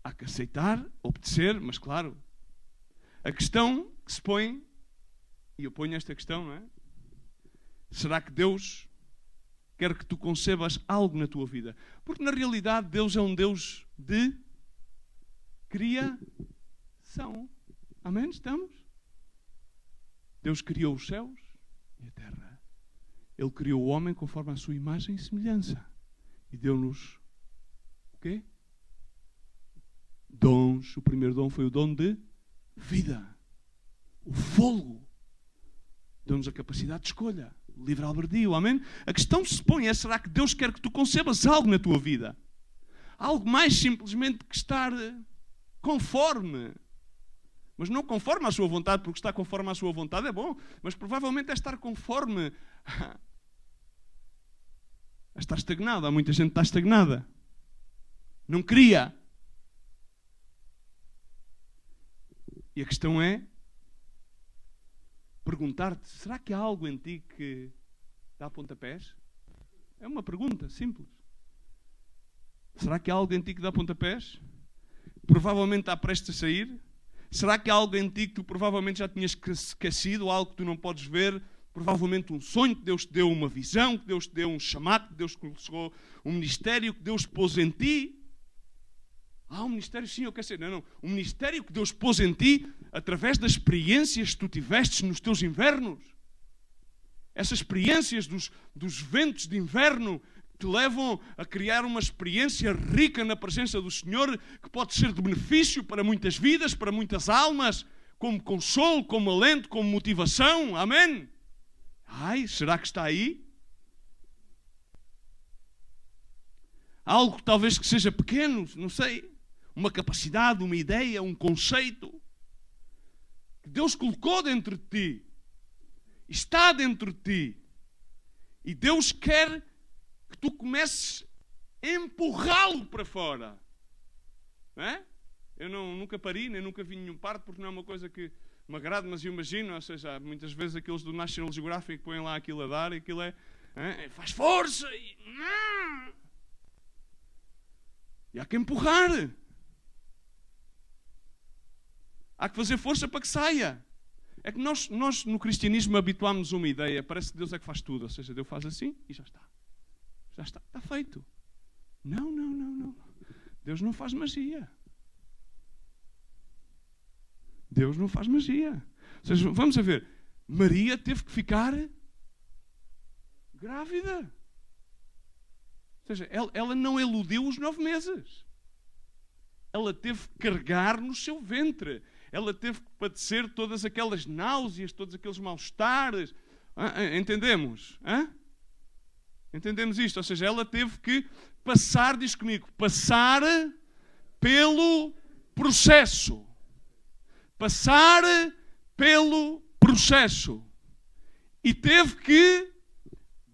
Há que aceitar, obedecer, mas claro, a questão que se põe, e eu ponho esta questão, não é? Será que Deus quer que tu concebas algo na tua vida? Porque na realidade Deus é um Deus de criação. Amém? Estamos? Deus criou os céus e a terra. Ele criou o homem conforme a sua imagem e semelhança. E deu-nos o quê? Dons. O primeiro dom foi o dom de vida. O fôlego. Deu-nos a capacidade de escolha. O livre albedrío. Amém? A questão que se põe é, será que Deus quer que tu concebas algo na tua vida? Algo mais simplesmente que estar conforme. Mas não conforme à sua vontade, porque estar conforme à sua vontade é bom. Mas provavelmente é estar conforme... a estar estagnado. Há muita gente que está estagnada. Não cria. E a questão é perguntar-te, será que há algo em ti que dá pontapés? É uma pergunta simples. Será que há algo em ti que dá pontapés? Provavelmente está prestes a sair. Será que há algo em ti que tu provavelmente já tinhas esquecido, algo que tu não podes ver? Provavelmente um sonho que Deus te deu, uma visão que Deus te deu, um chamado que Deus te colocou, um ministério que Deus pôs em ti. Um ministério, sim, eu quero ser. Não. Um ministério que Deus pôs em ti através das experiências que tu tivestes nos teus invernos. Essas experiências dos ventos de inverno que te levam a criar uma experiência rica na presença do Senhor, que pode ser de benefício para muitas vidas, para muitas almas, como consolo, como alento, como motivação. Amém? Será que está aí? Algo talvez que seja pequeno, não sei. Uma capacidade, uma ideia, um conceito que Deus colocou dentro de ti. Está dentro de ti. E Deus quer que tu comeces a empurrá-lo para fora. Não é? Eu nunca pari, nem nunca vi nenhum parto, porque não é uma coisa que me agrada, mas eu imagino, ou seja, muitas vezes aqueles do National Geographic põem lá aquilo a dar, e aquilo faz força e há que empurrar. Há que fazer força para que saia. É que nós no cristianismo habituámos uma ideia, parece que Deus é que faz tudo, ou seja, Deus faz assim e já está. Já está feito. Não. Deus não faz magia. Deus não faz magia. Ou seja, vamos a ver. Maria teve que ficar grávida. Ou seja, ela não eludiu os 9 meses. Ela teve que carregar no seu ventre. Ela teve que padecer todas aquelas náuseas, todos aqueles mal-estares. Entendemos? Entendemos isto? Ou seja, ela teve que passar, diz comigo, passar pelo processo. Passar pelo processo. E teve que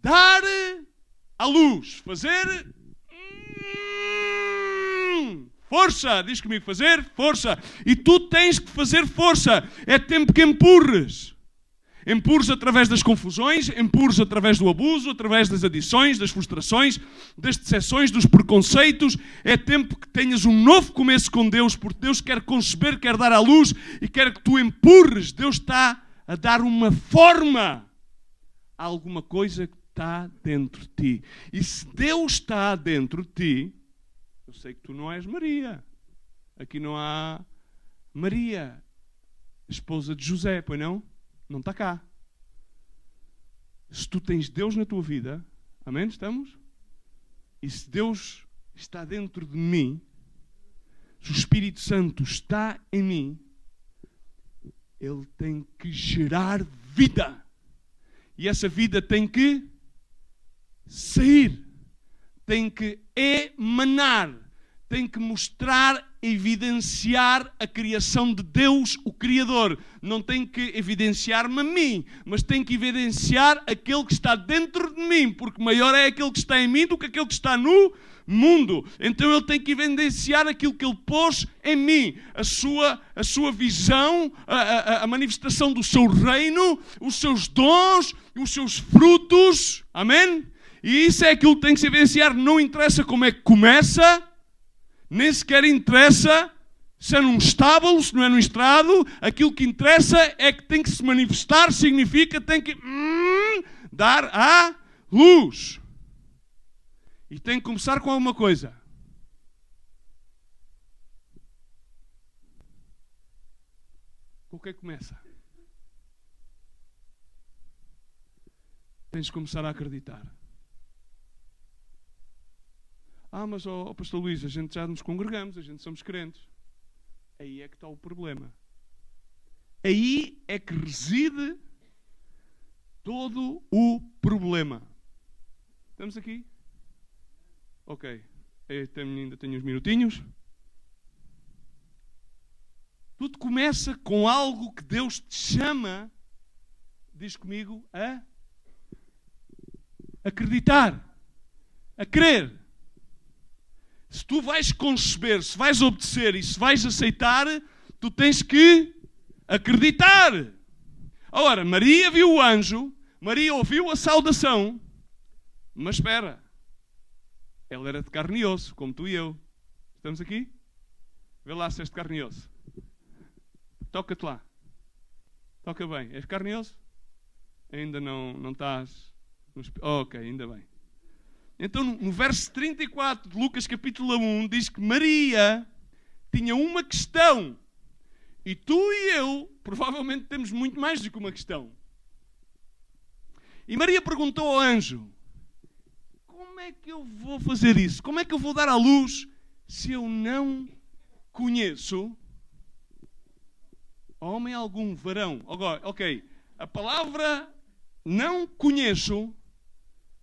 dar à luz. Fazer força. Diz comigo, fazer força. E tu tens que fazer força. É tempo que empurres. Empurres através das confusões, empurres através do abuso, através das adições, das frustrações, das decepções, dos preconceitos. É tempo que tenhas um novo começo com Deus, porque Deus quer conceber, quer dar à luz e quer que tu empurres. Deus está a dar uma forma a alguma coisa que está dentro de ti. E se Deus está dentro de ti, eu sei que tu não és Maria. Aqui não há Maria, esposa de José, pois não? Não está cá. Se tu tens Deus na tua vida, amém? Estamos? E se Deus está dentro de mim, se o Espírito Santo está em mim, Ele tem que gerar vida. E essa vida tem que sair. Tem que emanar. Tem que mostrar, evidenciar a criação de Deus, o Criador. Não tem que evidenciar-me a mim, mas tem que evidenciar aquele que está dentro de mim, porque maior é aquele que está em mim do que aquele que está no mundo. Então ele tem que evidenciar aquilo que ele pôs em mim, a sua visão, a manifestação do seu reino, os seus dons, os seus frutos. Amém? E isso é aquilo que tem que se evidenciar. Não interessa como é que começa, nem sequer interessa se é num estábulo, se não é num estrado. Aquilo que interessa é que tem que se manifestar, significa tem que dar à luz. E tem que começar com alguma coisa. Com o que é que começa? Tens de começar a acreditar. Mas, pastor Luís, a gente já nos congregamos, a gente somos crentes. Aí é que está o problema. Aí é que reside todo o problema. Estamos aqui? Ok. Ainda tenho uns minutinhos. Tudo começa com algo que Deus te chama, diz comigo, a acreditar, a crer. Se tu vais conceber, se vais obedecer e se vais aceitar, tu tens que acreditar. Ora, Maria viu o anjo, Maria ouviu a saudação, mas espera, ela era de carne e osso, como tu e eu. Estamos aqui? Vê lá se és de carne e osso. Toca-te lá. Toca bem. És de carne e osso? Ainda não estás... Ok, ainda bem. Então, no verso 34 de Lucas capítulo 1, diz que Maria tinha uma questão. E tu e eu, provavelmente, temos muito mais do que uma questão. E Maria perguntou ao anjo, como é que eu vou fazer isso? Como é que eu vou dar à luz se eu não conheço homem algum, varão? Ok, a palavra não conheço,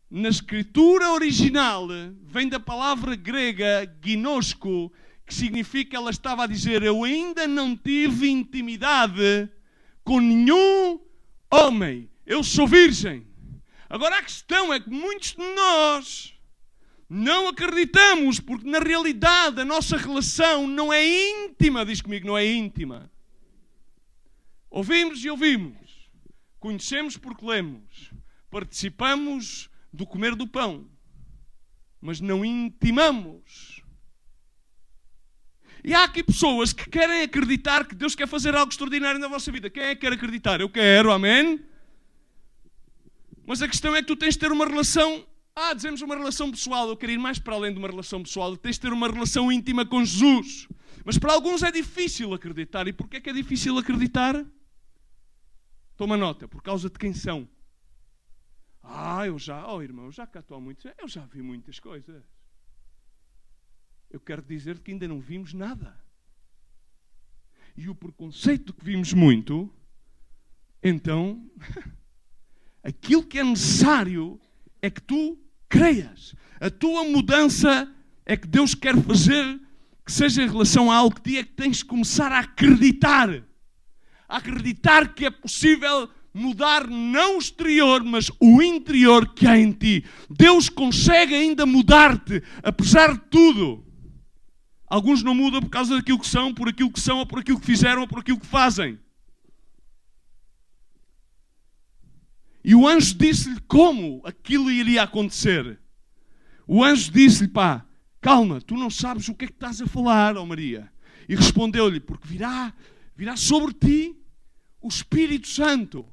na escritura original, vem da palavra grega ginosco, que significa, ela estava a dizer, eu ainda não tive intimidade com nenhum homem. Eu sou virgem. Agora a questão é que muitos de nós não acreditamos, porque na realidade a nossa relação não é íntima. Diz comigo, não é íntima. Ouvimos e ouvimos. Conhecemos porque lemos. Participamos do comer do pão, mas não intimamos. E há aqui pessoas que querem acreditar que Deus quer fazer algo extraordinário na vossa vida. Quem é que quer acreditar? Eu quero, amém? Mas a questão é que tu tens de ter uma relação Dizemos uma relação pessoal. Eu quero ir mais para além de uma relação pessoal. Tens de ter uma relação íntima com Jesus. Mas para alguns é difícil acreditar. E porquê é que é difícil acreditar? Toma nota, por causa de quem são. Irmão, já cá estou há muito. Eu já vi muitas coisas. Eu quero dizer que ainda não vimos nada. E o preconceito que vimos muito, então, aquilo que é necessário é que tu creias. A tua mudança é que Deus quer fazer, que seja em relação a algo que ti é que tens de começar a acreditar. A acreditar que é possível mudar não o exterior, mas o interior que há em ti. Deus consegue ainda mudar-te, apesar de tudo. Alguns não mudam por causa daquilo que são, ou por aquilo que fizeram, ou por aquilo que fazem. E o anjo disse-lhe como aquilo iria acontecer. O anjo disse-lhe, calma, tu não sabes o que é que estás a falar, Maria. E respondeu-lhe, porque virá sobre ti o Espírito Santo.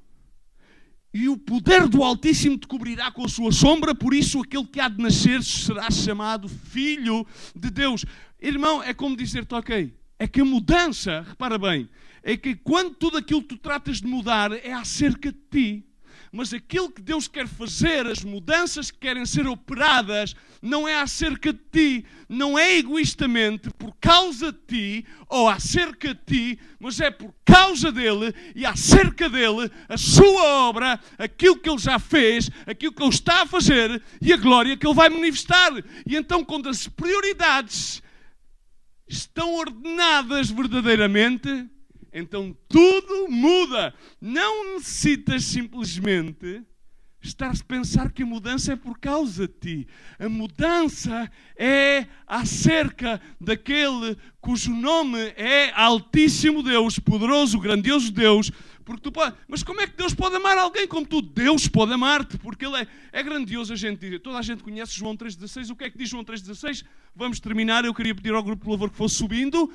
E o poder do Altíssimo te cobrirá com a sua sombra, por isso aquele que há de nascer será chamado Filho de Deus. Irmão, é como dizer-te, é que a mudança, repara bem, é que quando tudo aquilo que tu tratas de mudar é acerca de ti. Mas aquilo que Deus quer fazer, as mudanças que querem ser operadas, não é acerca de ti, não é egoístamente por causa de ti ou acerca de ti, mas é por causa dele e acerca dele, a sua obra, aquilo que ele já fez, aquilo que ele está a fazer e a glória que ele vai manifestar. E então, quando as prioridades estão ordenadas verdadeiramente, então tudo muda. Não necessitas simplesmente estar a pensar que a mudança é por causa de ti. A mudança é acerca daquele cujo nome é Altíssimo Deus, poderoso, grandioso Deus. Porque mas como é que Deus pode amar alguém como tu? Deus pode amar-te, porque Ele é grandioso. Toda a gente conhece João 3,16. O que é que diz João 3,16? Vamos terminar. Eu queria pedir ao grupo de louvor que fosse subindo.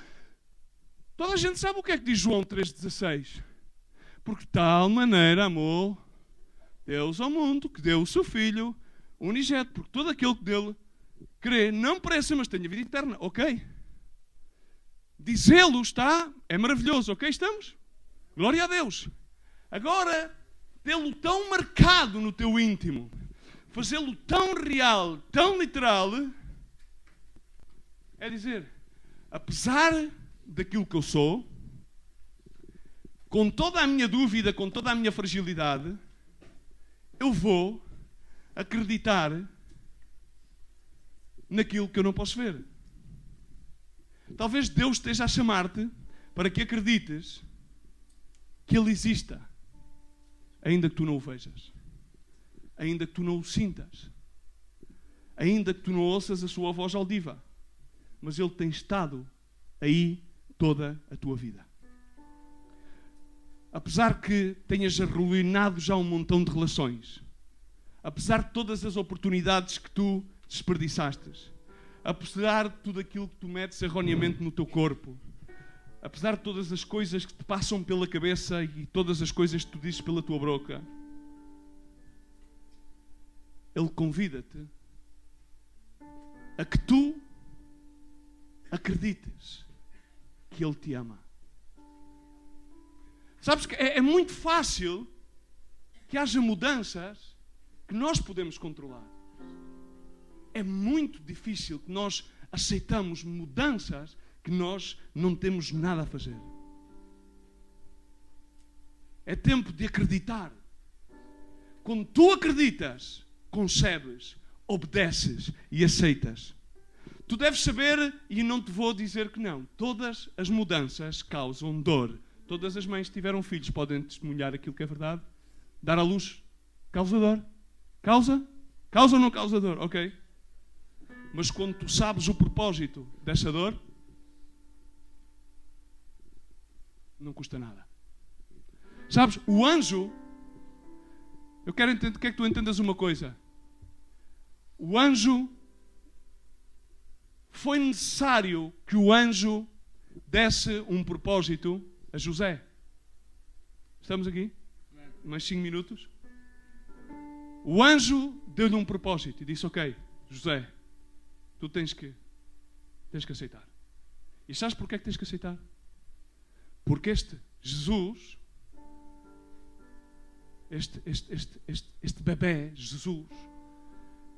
Toda a gente sabe o que é que diz João 3,16. Porque de tal maneira amou Deus ao mundo, que deu o seu Filho unigênito, porque todo aquele que dele crê, não pereça, mas tenha vida eterna. Ok? Dizê-lo é maravilhoso. Ok, estamos? Glória a Deus. Agora, tê-lo tão marcado no teu íntimo, fazê-lo tão real, tão literal, é dizer, apesar daquilo que eu sou, com toda a minha dúvida, com toda a minha fragilidade, eu vou acreditar naquilo que eu não posso ver. Talvez Deus esteja a chamar-te para que acredites que Ele exista, ainda que tu não o vejas, ainda que tu não o sintas, ainda que tu não ouças a sua voz aldiva, mas Ele tem estado aí toda a tua vida. Apesar que tenhas arruinado já um montão de relações, apesar de todas as oportunidades que tu desperdiçaste, apesar de tudo aquilo que tu metes erroneamente no teu corpo, apesar de todas as coisas que te passam pela cabeça e todas as coisas que tu dizes pela tua boca, Ele convida-te a que tu acredites que Ele te ama. Sabes que é muito fácil que haja mudanças que nós podemos controlar. É muito difícil que nós aceitamos mudanças que nós não temos nada a fazer. É tempo de acreditar. Quando tu acreditas, concebes, obedeces e aceitas. Tu deves saber, e não te vou dizer que não, todas as mudanças causam dor. Todas as mães que tiveram filhos podem testemunhar aquilo que é verdade. Dar à luz causa dor. Causa? Causa ou não causa dor? Ok. Mas quando tu sabes o propósito dessa dor, não custa nada. Sabes, o anjo, eu quero entender, quer que tu entendas uma coisa. O anjo, foi necessário que o anjo desse um propósito a José. Estamos aqui? Mais 5 minutos. O anjo deu-lhe um propósito e disse: ok, José, tu tens que aceitar. E sabes porquê é que tens que aceitar? Porque este Jesus, este bebé, Jesus,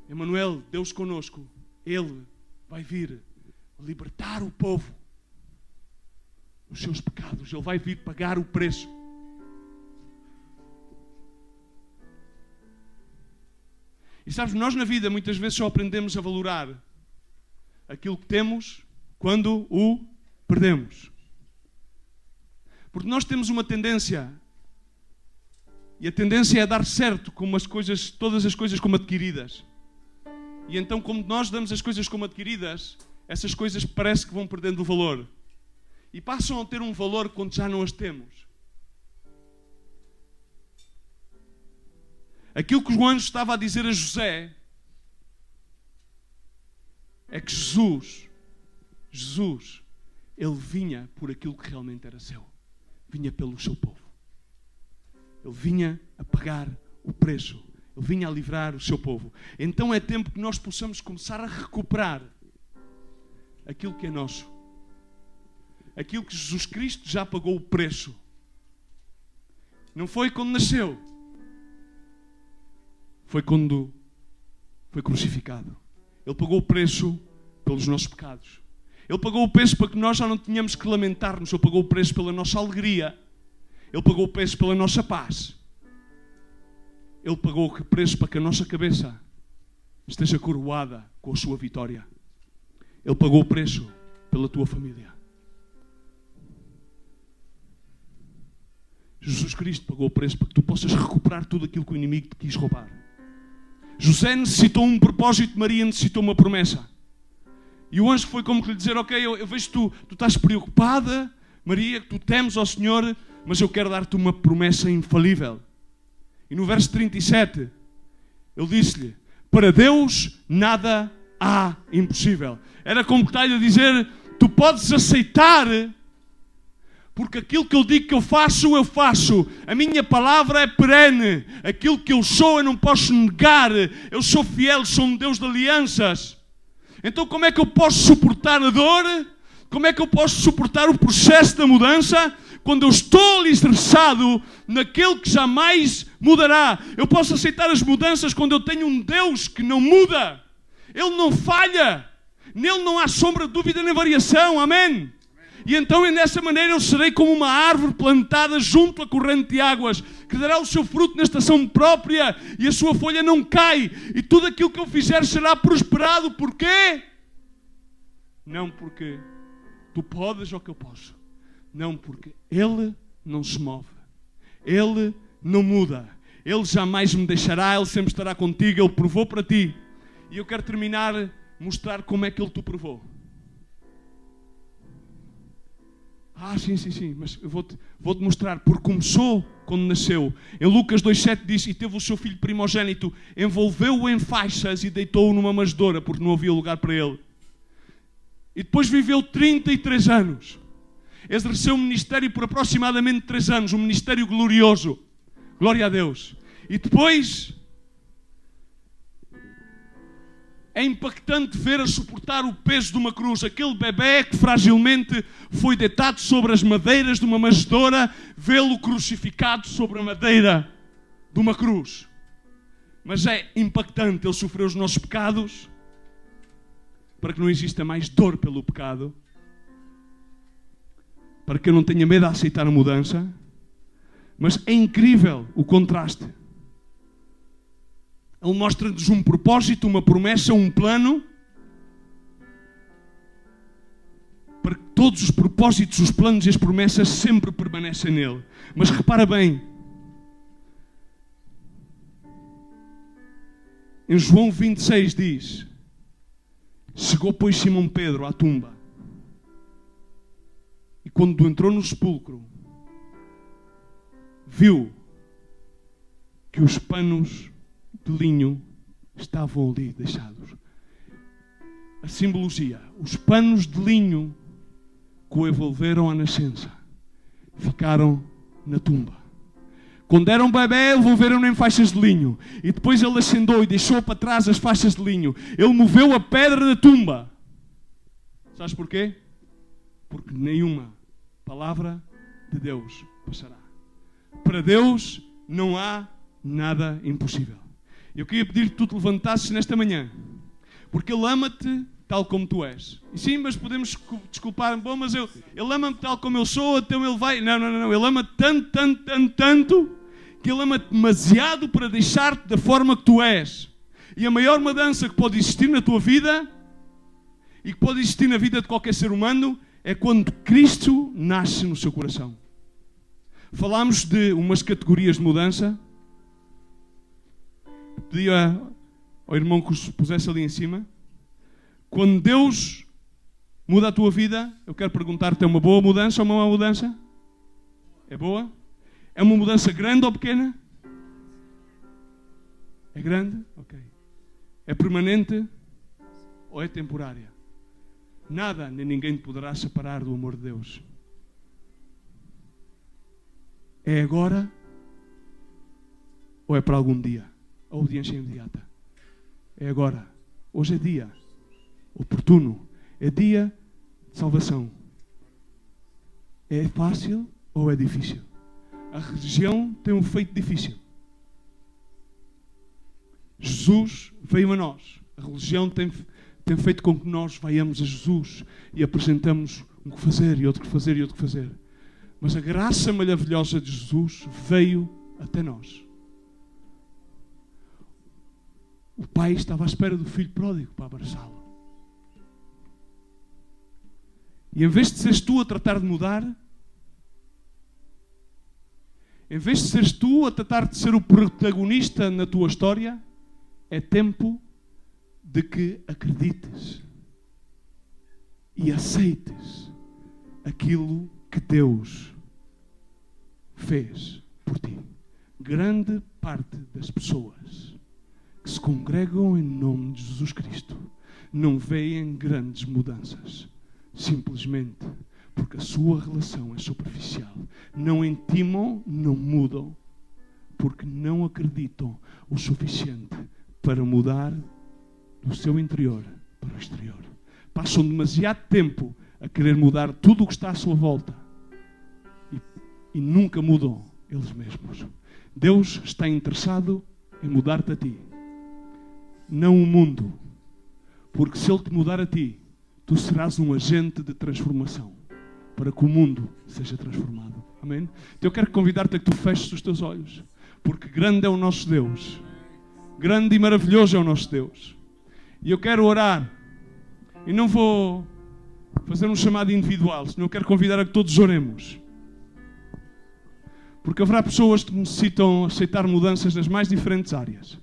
Emanuel, Deus conosco, Ele vai vir libertar o povo dos seus pecados. Ele vai vir pagar o preço. E sabes, nós na vida muitas vezes só aprendemos a valorar aquilo que temos quando o perdemos. Porque nós temos uma tendência, e a tendência é dar certo como as coisas, todas as coisas como adquiridas. E então, como nós damos as coisas como adquiridas, essas coisas parece que vão perdendo o valor. E passam a ter um valor quando já não as temos. Aquilo que o anjo estava a dizer a José é que Jesus, ele vinha por aquilo que realmente era seu. Vinha pelo seu povo. Ele vinha a pagar o preço. Ele vinha a livrar o seu povo. Então é tempo que nós possamos começar a recuperar aquilo que é nosso. Aquilo que Jesus Cristo já pagou o preço. Não foi quando nasceu. Foi quando foi crucificado. Ele pagou o preço pelos nossos pecados. Ele pagou o preço para que nós já não tenhamos que lamentar-nos. Ele pagou o preço pela nossa alegria. Ele pagou o preço pela nossa paz. Ele pagou o preço para que a nossa cabeça esteja coroada com a sua vitória. Ele pagou o preço pela tua família. Jesus Cristo pagou o preço para que tu possas recuperar tudo aquilo que o inimigo te quis roubar. José necessitou um propósito, Maria necessitou uma promessa. E o anjo foi como que lhe dizer: ok, eu vejo que tu estás preocupada, Maria, que tu temes ao Senhor, mas eu quero dar-te uma promessa infalível. E no verso 37, ele disse-lhe: para Deus nada há impossível. Era como que está-lhe a dizer: tu podes aceitar, porque aquilo que eu digo que eu faço, eu faço. A minha palavra é perene. Aquilo que eu sou, eu não posso negar. Eu sou fiel, sou um Deus de alianças. Então como é que eu posso suportar a dor? Como é que eu posso suportar o processo da mudança? Quando eu estou alicerçado naquele que jamais mudará. Eu posso aceitar as mudanças quando eu tenho um Deus que não muda. Ele não falha. Nele não há sombra de dúvida nem variação. Amém? E então, dessa maneira, eu serei como uma árvore plantada junto à corrente de águas, que dará o seu fruto na estação própria, e a sua folha não cai, e tudo aquilo que eu fizer será prosperado. Porquê? Não porque tu podes ou que eu posso. Não, porque Ele não se move. Ele não muda. Ele jamais me deixará, Ele sempre estará contigo, Ele provou para ti. E eu quero terminar, mostrar como é que Ele te provou. Sim, mas eu vou-te mostrar, porque começou quando nasceu. Em Lucas 2,7 diz: e teve o seu filho primogênito, envolveu-o em faixas e deitou-o numa manjedoura, porque não havia lugar para ele. E depois viveu 33 anos. Exerceu um ministério por aproximadamente 3 anos, um ministério glorioso. Glória a Deus. E depois é impactante ver a suportar o peso de uma cruz. Aquele bebé que fragilmente foi deitado sobre as madeiras de uma manjedoura, vê-lo crucificado sobre a madeira de uma cruz. Mas é impactante. Ele sofreu os nossos pecados para que não exista mais dor pelo pecado, para que eu não tenha medo de aceitar a mudança. Mas é incrível o contraste. Ele mostra-nos um propósito, uma promessa, um plano, para que todos os propósitos, os planos e as promessas sempre permanecem nele. Mas repara bem, em João 26 diz: chegou, pois, Simão Pedro à tumba, e quando entrou no sepulcro, viu que os panos de linho estavam ali deixados. A simbologia: os panos de linho que o envolveram à nascença ficaram na tumba. Quando era um bebê, envolveram-no em faixas de linho. E depois ele ascendeu e deixou para trás as faixas de linho. Ele moveu a pedra da tumba. Sabes porquê? Porque nenhuma palavra de Deus passará. Para Deus não há nada impossível. Eu queria pedir que tu te levantasses nesta manhã. Porque Ele ama-te tal como tu és. E sim, mas podemos desculpar, bom, mas Ele ama-me tal como eu sou, então Ele vai... Não. Ele ama-te tanto, que Ele ama-te demasiado para deixar-te da forma que tu és. E a maior mudança que pode existir na tua vida, e que pode existir na vida de qualquer ser humano, é quando Cristo nasce no seu coração. Falámos de umas categorias de mudança. Pedi ao irmão que os pusesse ali em cima. Quando Deus muda a tua vida, eu quero perguntar-te, é uma boa mudança ou uma má mudança? É boa? É uma mudança grande ou pequena? É grande? Ok. É permanente ou é temporária? Nada nem ninguém te poderá separar do amor de Deus. É agora ou é para algum dia? A audiência imediata. É agora. Hoje é dia oportuno. É dia de salvação. É fácil ou é difícil? A religião tem um feito difícil. Jesus veio a nós. A religião tem feito com que nós vaiamos a Jesus e apresentamos um que fazer e outro que fazer e outro que fazer. Mas a graça maravilhosa de Jesus veio até nós. O pai estava à espera do filho pródigo para abraçá-lo. E em vez de seres tu a tratar de mudar, em vez de seres tu a tratar de ser o protagonista na tua história, é tempo de que acredites e aceites aquilo que Deus fez por ti. Grande parte das pessoas que se congregam em nome de Jesus Cristo não veem grandes mudanças, simplesmente porque a sua relação é superficial. Não intimam, não mudam, porque não acreditam o suficiente para mudar do seu interior para o exterior. Passam demasiado tempo a querer mudar tudo o que está à sua volta e nunca mudam eles mesmos. Deus está interessado em mudar-te a ti, não o mundo, porque se Ele te mudar a ti, tu serás um agente de transformação para que o mundo seja transformado. Amém? Então eu quero convidar-te a que tu feches os teus olhos, porque grande é o nosso Deus, grande e maravilhoso é o nosso Deus. E eu quero orar, e não vou fazer um chamado individual, senão eu quero convidar a que todos oremos. Porque haverá pessoas que necessitam aceitar mudanças nas mais diferentes áreas.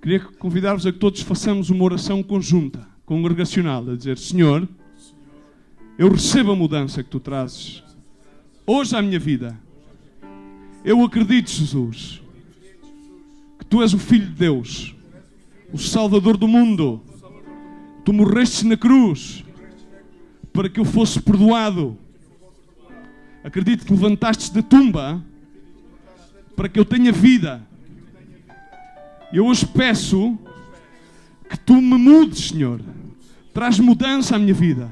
Queria convidar-vos a que todos façamos uma oração conjunta, congregacional, a dizer: Senhor, eu recebo a mudança que Tu trazes hoje à minha vida. Eu acredito, Jesus, que Tu és o Filho de Deus, o Salvador do mundo. Tu morreste na cruz para que eu fosse perdoado. Acredito que levantaste da tumba para que eu tenha vida. Eu hoje peço que Tu me mudes, Senhor. Traz mudança à minha vida.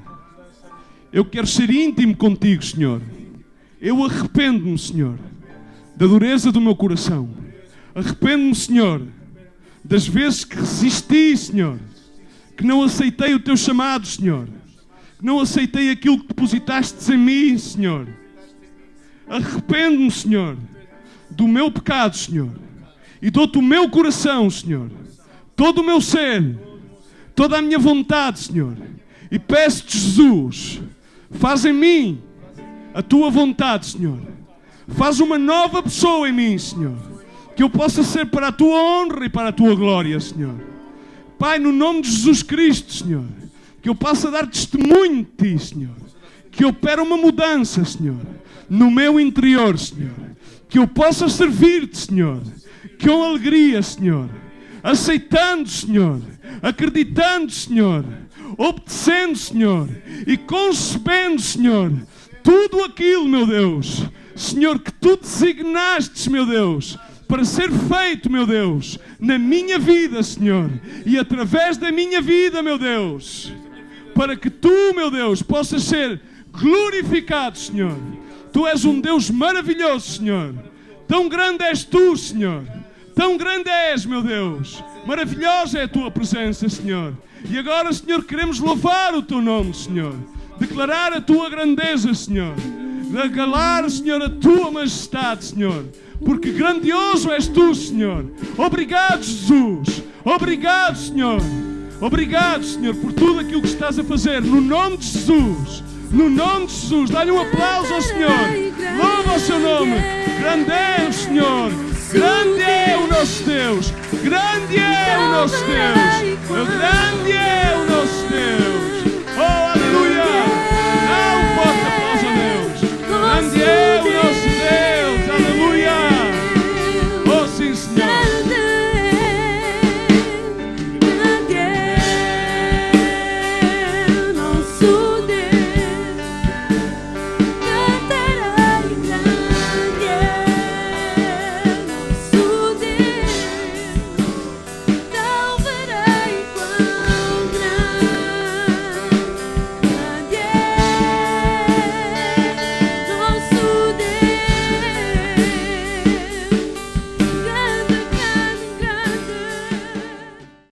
Eu quero ser íntimo contigo, Senhor. Eu arrependo-me, Senhor, da dureza do meu coração. Arrependo-me, Senhor, das vezes que resisti, Senhor, que não aceitei o Teu chamado, Senhor, que não aceitei aquilo que depositaste em mim, Senhor. Arrependo-me, Senhor, do meu pecado, Senhor, e dou-Te o meu coração, Senhor, todo o meu ser, toda a minha vontade, Senhor, e peço-Te, Jesus, faz em mim a Tua vontade, Senhor. Faz uma nova pessoa em mim, Senhor, que eu possa ser para a Tua honra e para a Tua glória, Senhor. Pai, no nome de Jesus Cristo, Senhor, que eu possa dar testemunho de Ti, Senhor, que opera uma mudança, Senhor, no meu interior, Senhor, que eu possa servir-Te, Senhor, com alegria, Senhor, aceitando, Senhor, acreditando, Senhor, obedecendo, Senhor, e concebendo, Senhor, tudo aquilo, meu Deus, Senhor, que Tu designaste, meu Deus, para ser feito, meu Deus, na minha vida, Senhor, e através da minha vida, meu Deus, para que Tu, meu Deus, possas ser glorificado, Senhor. Tu és um Deus maravilhoso, Senhor. Tão grande és Tu, Senhor. Tão grande és, meu Deus. Maravilhosa é a Tua presença, Senhor. E agora, Senhor, queremos louvar o Teu nome, Senhor. Declarar a Tua grandeza, Senhor. Declarar, Senhor, a Tua majestade, Senhor. Porque grandioso és Tu, Senhor. Obrigado, Jesus. Obrigado, Senhor. Obrigado, Senhor, por tudo aquilo que estás a fazer. No nome de Jesus. No nome de Jesus. Dá-lhe um aplauso ao Senhor. Louva o Seu nome. Grande é o Senhor. Grande é o nosso Deus. Grande é o nosso Deus. Grande é o nosso Deus.